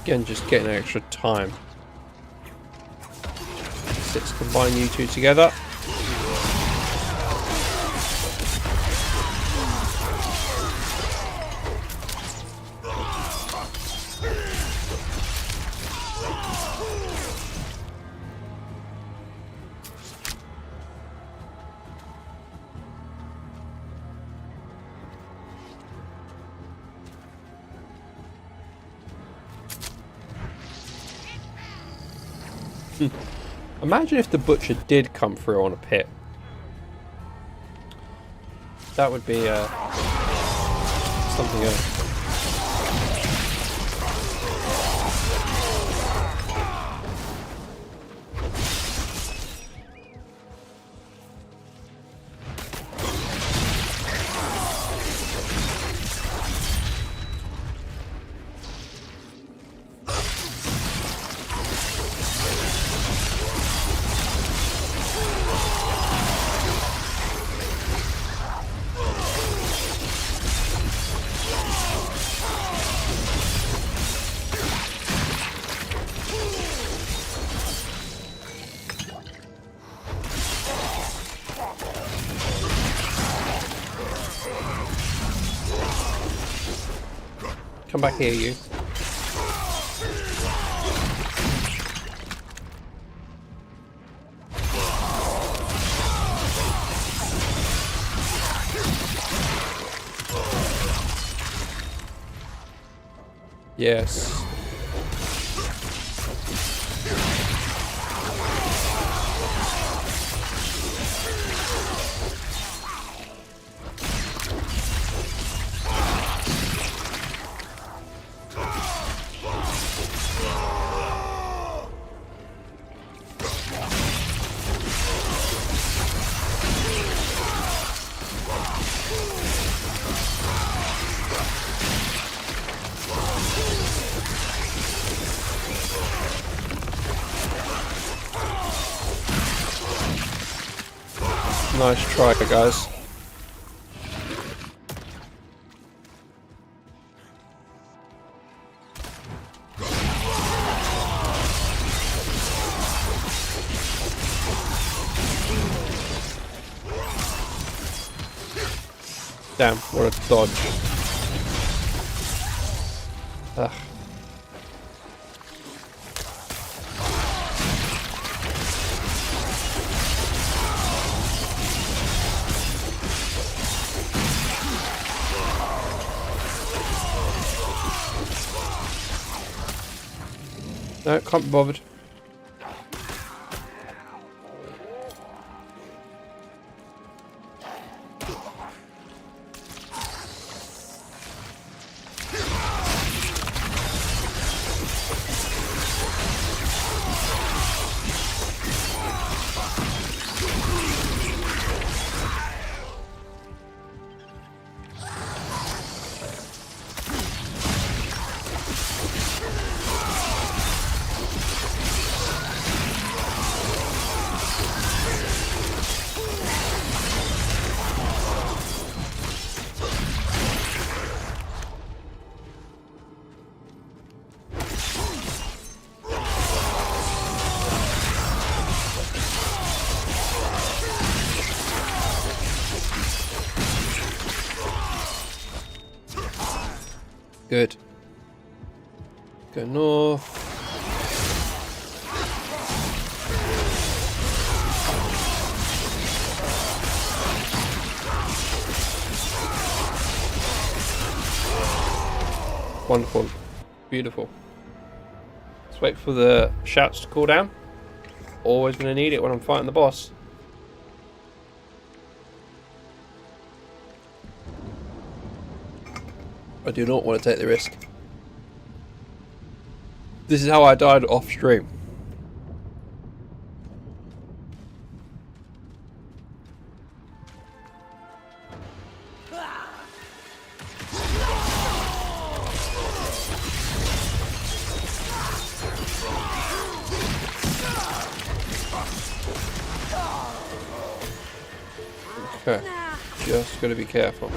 Again, just getting extra time. Let's combine you two together. Imagine if the butcher did come through on a pit. That would be something else. Come back here, you. Yes. Nice try, guys. Damn, what a dodge. Ugh. No, can't be bothered. Good. Go north. Wonderful. Beautiful. Let's wait for the shouts to cool down. Always going to need it when I'm fighting the boss. I do not want to take the risk. This is how I died off stream. Okay, just gotta be careful.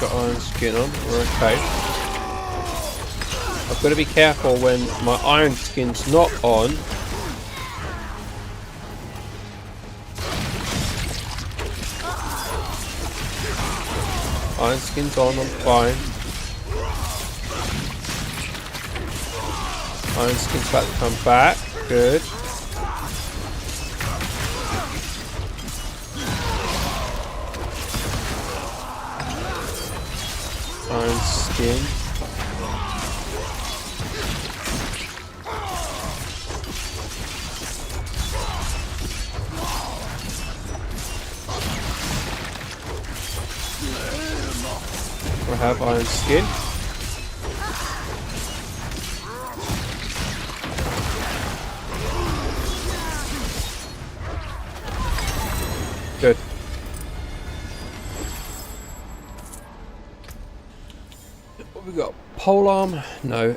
Got iron skin on, we're okay. I've got to be careful when my iron skin's not on. Iron skin's on, I'm fine. Iron skin's about to come back. Good. Iron skin. I have iron skin. Good. What we got? Pole arm? No.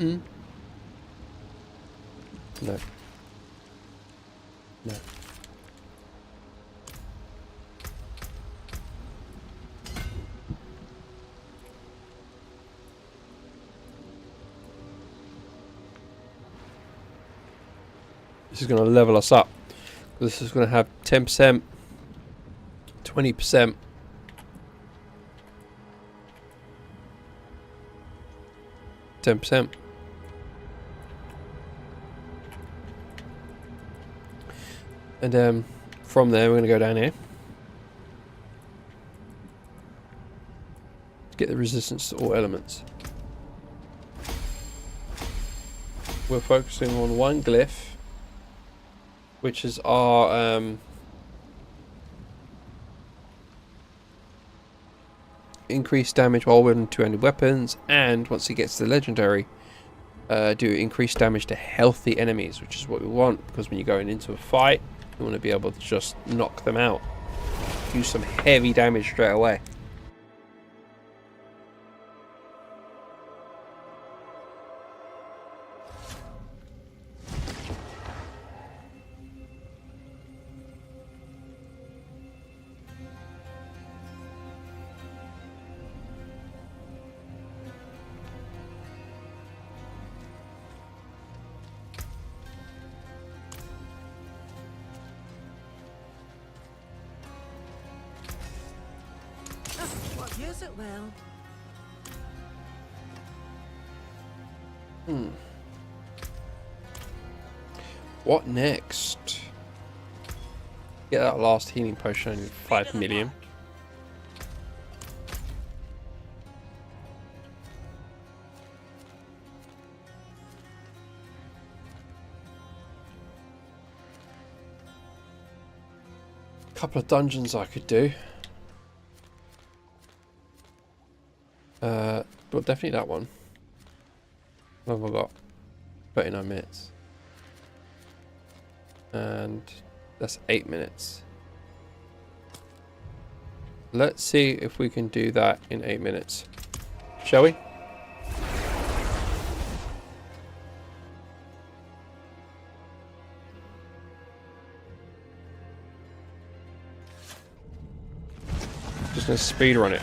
No. No. This is going to level us up. This is going to have 10%, 20%. 10%. And from there we're going to go down here to get the resistance to all elements. We're focusing on one glyph, which is our increased damage while wielding two-handed weapons, and once it gets to the legendary, do increased damage to healthy enemies, which is what we want, because when you're going into a fight, you want to be able to just knock them out, do some heavy damage straight away. Use it well. What next? Get that last healing potion, only 5 million. Couple of dungeons I could do. Well, definitely that one. What have I got? 39 minutes. And that's 8 minutes. Let's see if we can do that in 8 minutes. Shall we? Just gonna speed run it.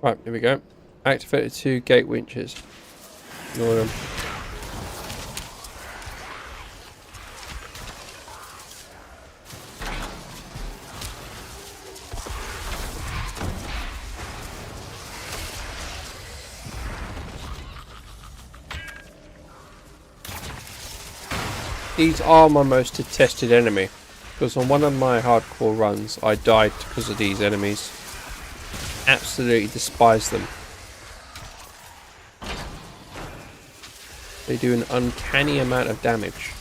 Right, here we go. Activated 2 gate winches. Ignore them. These are my most detested enemy, because on one of my hardcore runs I died because of these enemies. Absolutely despise them. They do an uncanny amount of damage.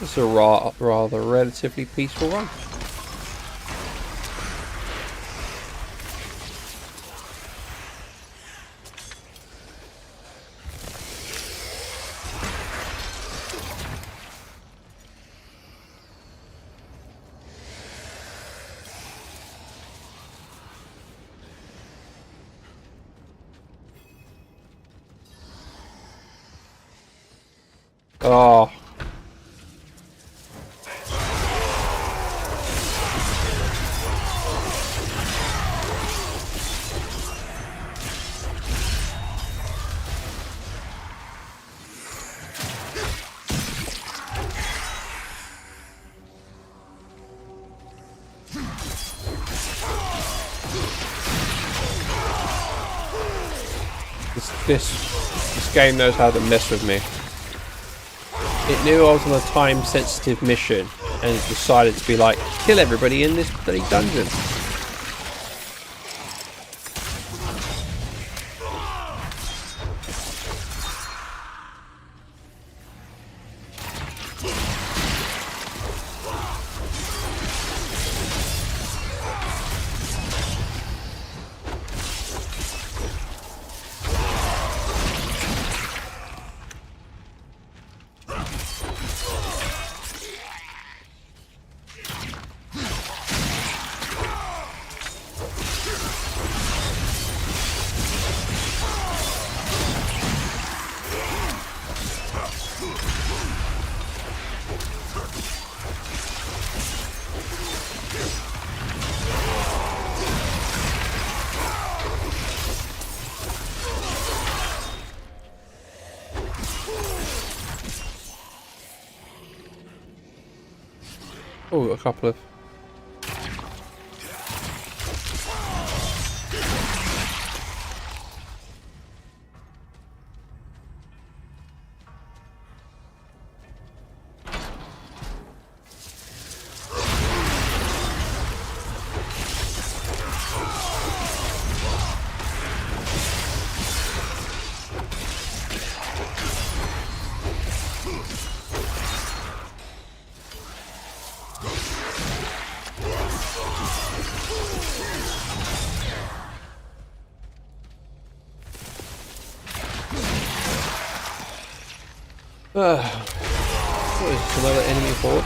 It's a rather relatively peaceful run. Oh. This game knows how to mess with me. It knew I was on a time-sensitive mission and it decided to be like, kill everybody in this bloody dungeon. Oh, a couple of... What is this, another enemy horde?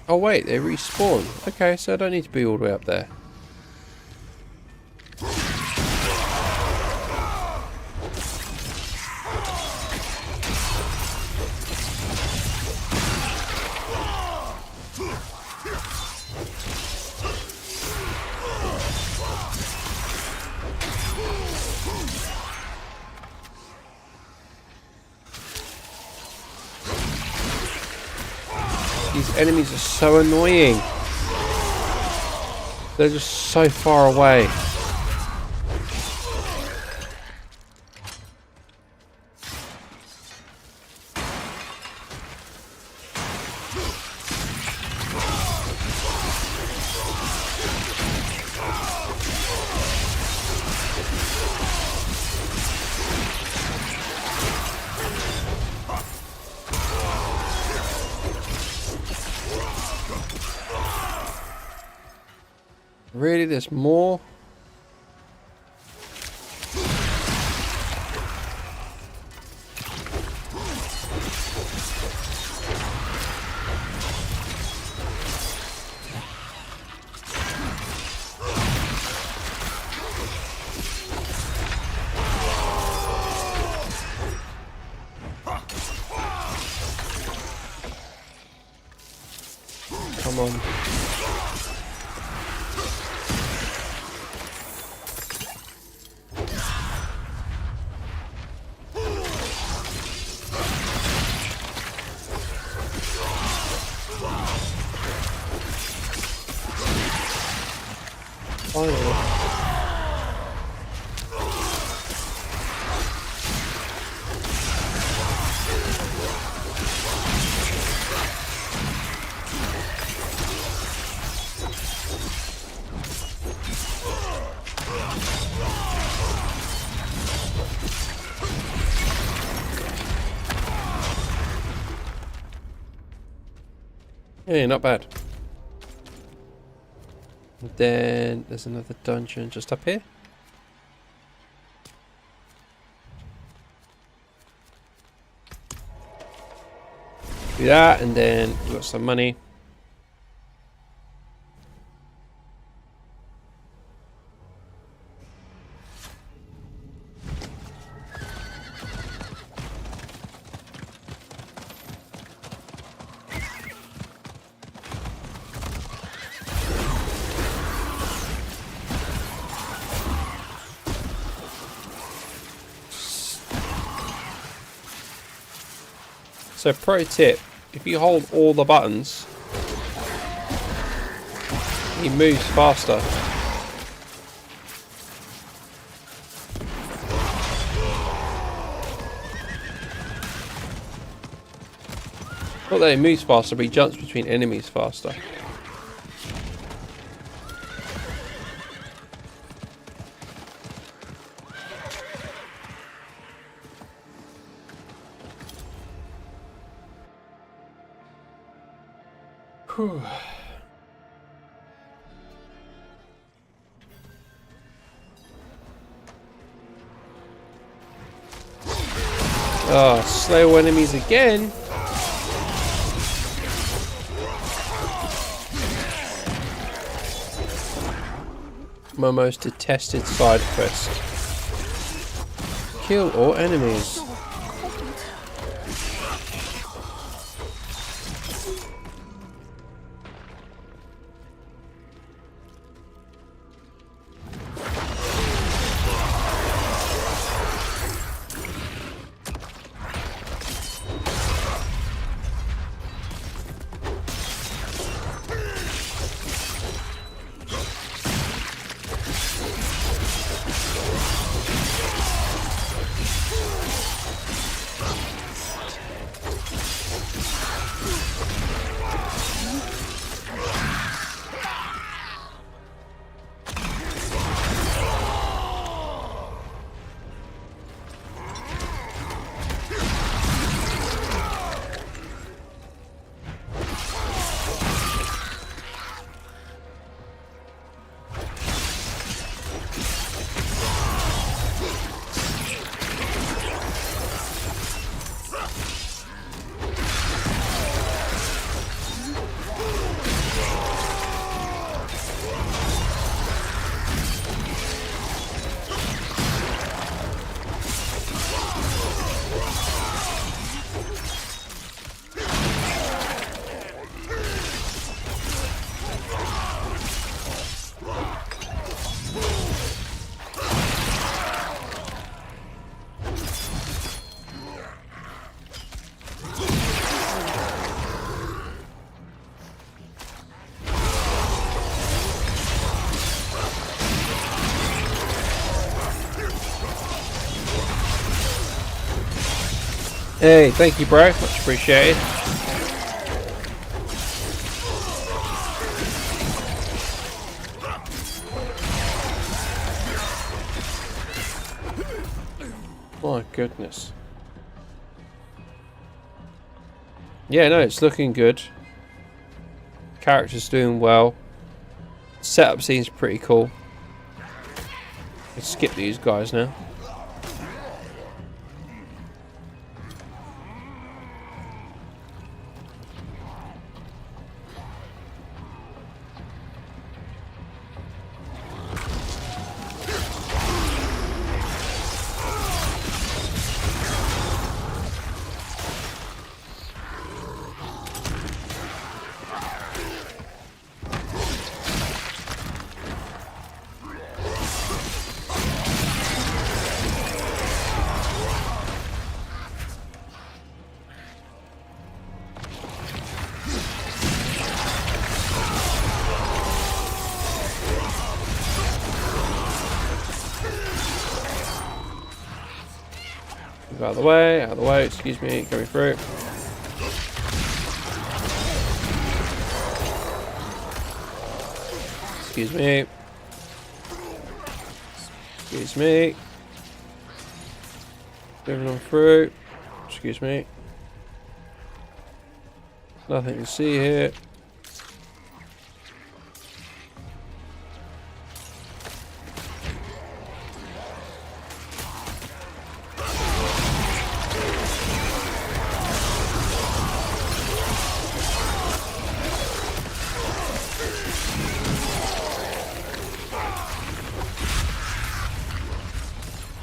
Oh wait, they respawn. Okay, so I don't need to be all the way up there. These enemies are so annoying. They're just so far away. Really, there's more? Come on. Finally. Yeah, not bad. And then there's another dungeon just up here. Do that, and then we've got some money. So pro tip, if you hold all the buttons, he moves faster. Not that he moves faster, but he jumps between enemies faster. Whew. Oh, slow enemies again. My most detested side quest. Kill all enemies. Hey, thank you, bro. Much appreciated. My goodness. Yeah, no, it's looking good. Character's doing well. Setup seems pretty cool. Let's skip these guys now. Out of the way, excuse me, coming through. Excuse me. Excuse me. Moving on through. Excuse me. Nothing to see here.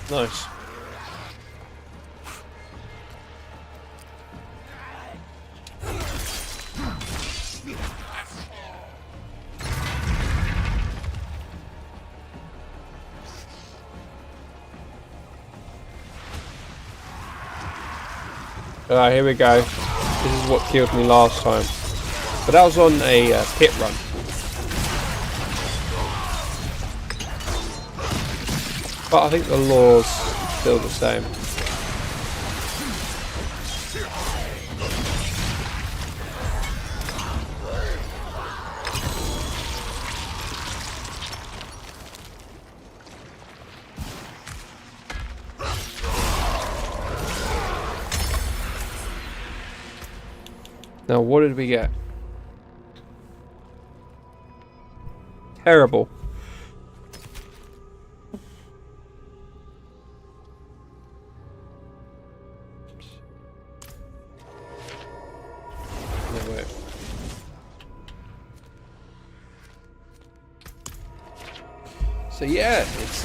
Nice. Alright, here we go. This is what killed me last time. But that was on a pit run. But I think the law's still the same. Now, what did we get? Terrible. No, wait. So yeah, it's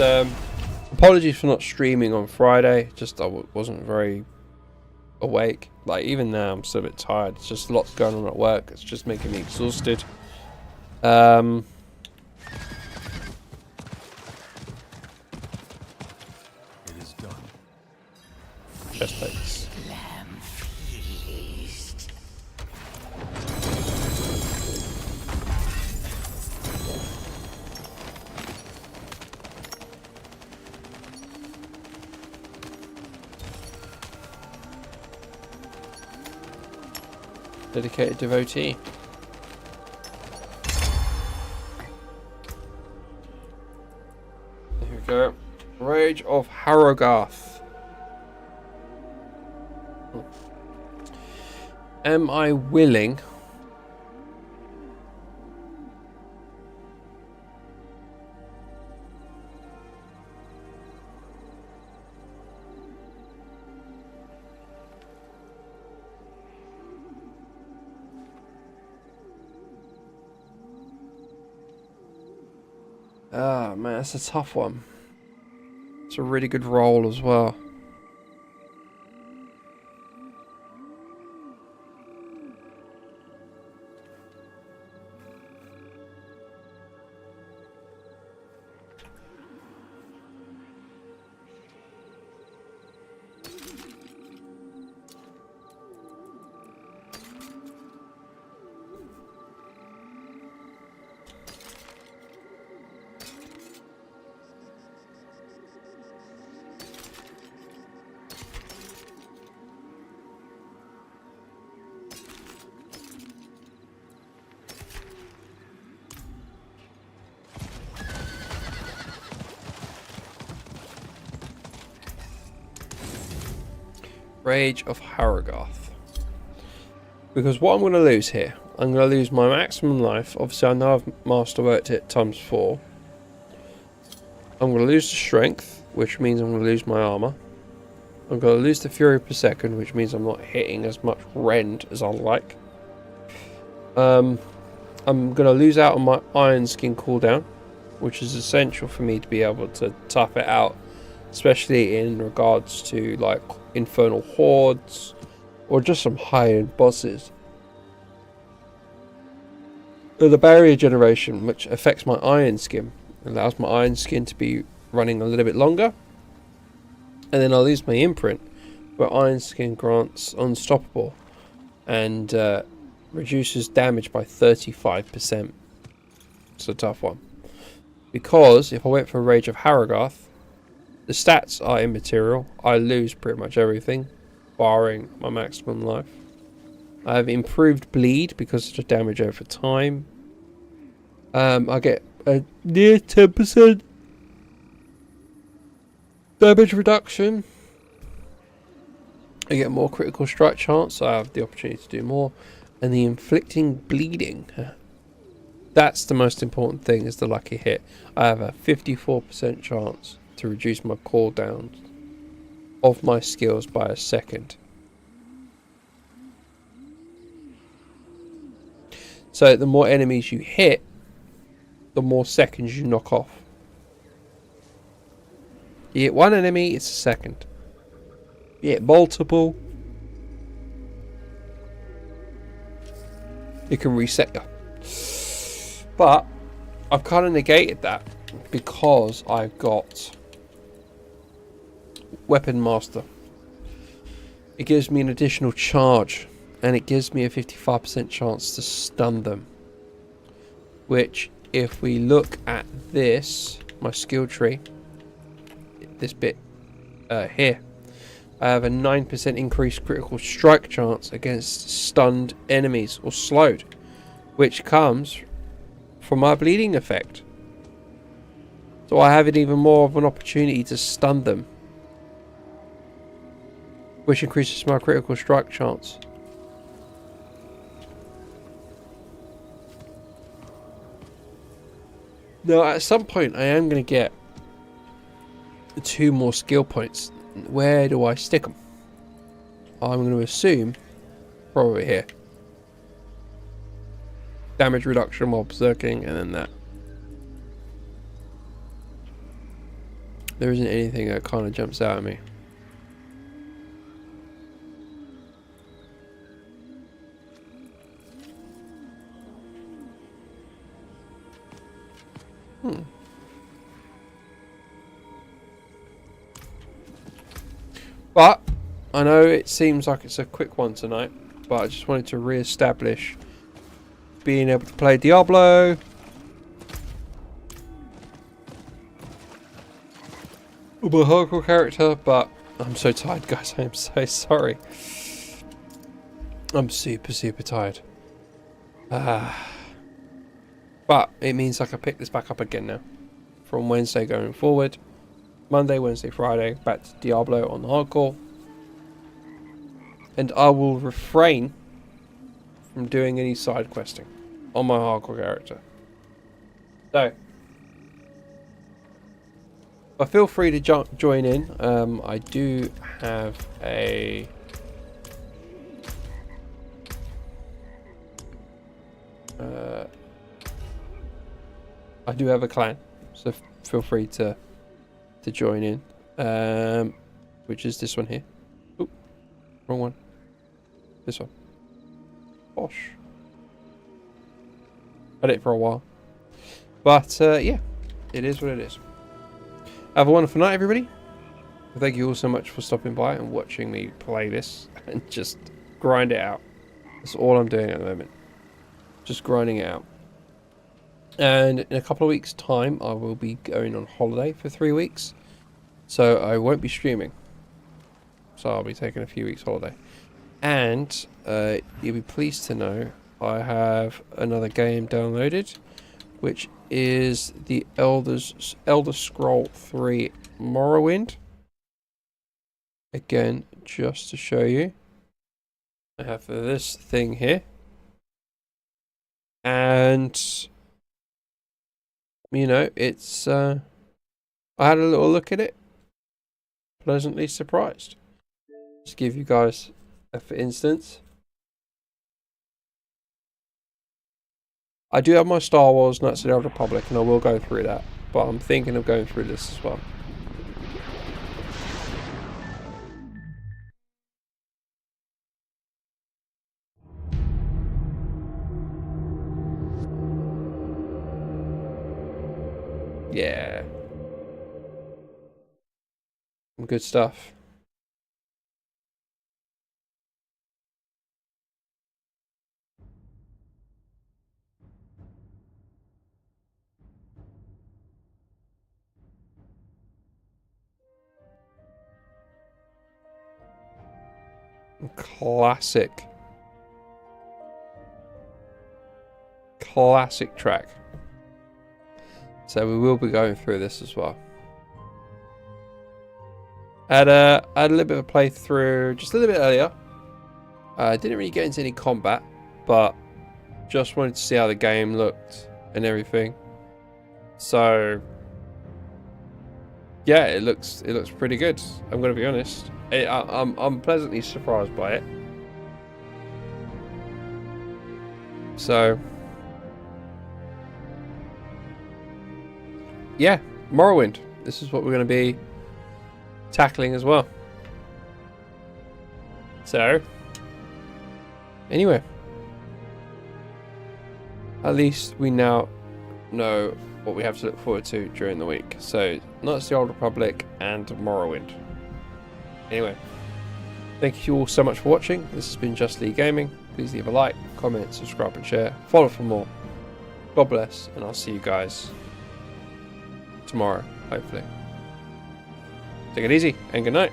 apologies for not streaming on Friday. Just I wasn't very awake. Like even now I'm still a bit tired. It's just lots going on at work. It's just making me exhausted. It is done. Chest plates. Dedicated devotee. Here we go. Rage of Harrogath. Am I willing? Ah, man, that's a tough one. It's a really good roll as well. Rage of Harrogath. Because what I'm going to lose here, I'm going to lose my maximum life. Obviously, I know I've masterworked it ×4. I'm going to lose the strength, which means I'm going to lose my armor. I'm going to lose the fury per second, which means I'm not hitting as much rend as I like. I'm going to lose out on my iron skin cooldown, which is essential for me to be able to tough it out, especially in regards to like infernal hordes or just some high-end bosses. The barrier generation, which affects my iron skin, allows my iron skin to be running a little bit longer. And then I'll lose my imprint, where iron skin grants unstoppable and reduces damage by 35%. It's a tough one. Because if I went for Rage of Harrogath, the stats are immaterial. I lose pretty much everything, barring my maximum life. I have improved bleed because of the damage over time. I get a near 10% damage reduction. I get more critical strike chance, so I have the opportunity to do more. And the inflicting bleeding. That's the most important thing, is the lucky hit. I have a 54% chance to reduce my cooldown of my skills by a second. So the more enemies you hit, the more seconds you knock off. You hit one enemy, it's a second. You hit multiple, it can reset you. But I've kind of negated that because I've got Weapon Master. It gives me an additional charge, and it gives me a 55% chance to stun them. Which, if we look at this, my skill tree, this bit here, I have a 9% increased critical strike chance against stunned enemies or slowed, which comes from my bleeding effect. So I have it even more of an opportunity to stun them, which increases my critical strike chance. Now, at some point, I am going to get 2 more skill points. Where do I stick them? I'm going to assume probably here. Damage reduction while berserking, and then that. There isn't anything that kind of jumps out at me. But I know it seems like it's a quick one tonight, but I just wanted to re-establish being able to play Diablo. With my hardcore character, but I'm so tired, guys. I am so sorry. I'm super tired. But it means I can pick this back up again now. From Wednesday going forward. Monday, Wednesday, Friday, back to Diablo on the hardcore. And I will refrain from doing any side questing on my hardcore character. So, but feel free to join in. I do have a clan, so feel free to join in, which is this one here. Oop, wrong one. This one. Bosh. Had it for a while, but yeah, it is what it is. Have a wonderful night, everybody. Thank you all so much for stopping by and watching me play this and just grind it out. That's all I'm doing at the moment. Just grinding it out. And in a couple of weeks' time, I will be going on holiday for 3 weeks. So I won't be streaming. So I'll be taking a few weeks holiday. And you'll be pleased to know I have another game downloaded, which is the Elder Scroll 3 Morrowind. Again, just to show you, I have this thing here. And you know, it's I had a little look at it, pleasantly surprised. Just give you guys for instance, I do have my Star Wars Knights of the Old Republic, and I will go through that, but I'm thinking of going through this as well. Yeah. Some good stuff. Classic track. So we will be going through this as well. I had a little bit of a playthrough just a little bit earlier. I didn't really get into any combat, but just wanted to see how the game looked and everything. So yeah, it looks pretty good. I'm gonna be honest. I'm pleasantly surprised by it. So yeah, Morrowind. This is what we're going to be tackling as well. So, anyway, at least we now know what we have to look forward to during the week. So, Knights of the Old Republic and Morrowind. Anyway, thank you all so much for watching. This has been JustLeeGaming. Please leave a like, comment, subscribe and share. Follow for more. God bless, and I'll see you guys tomorrow, hopefully. Take it easy, and good night.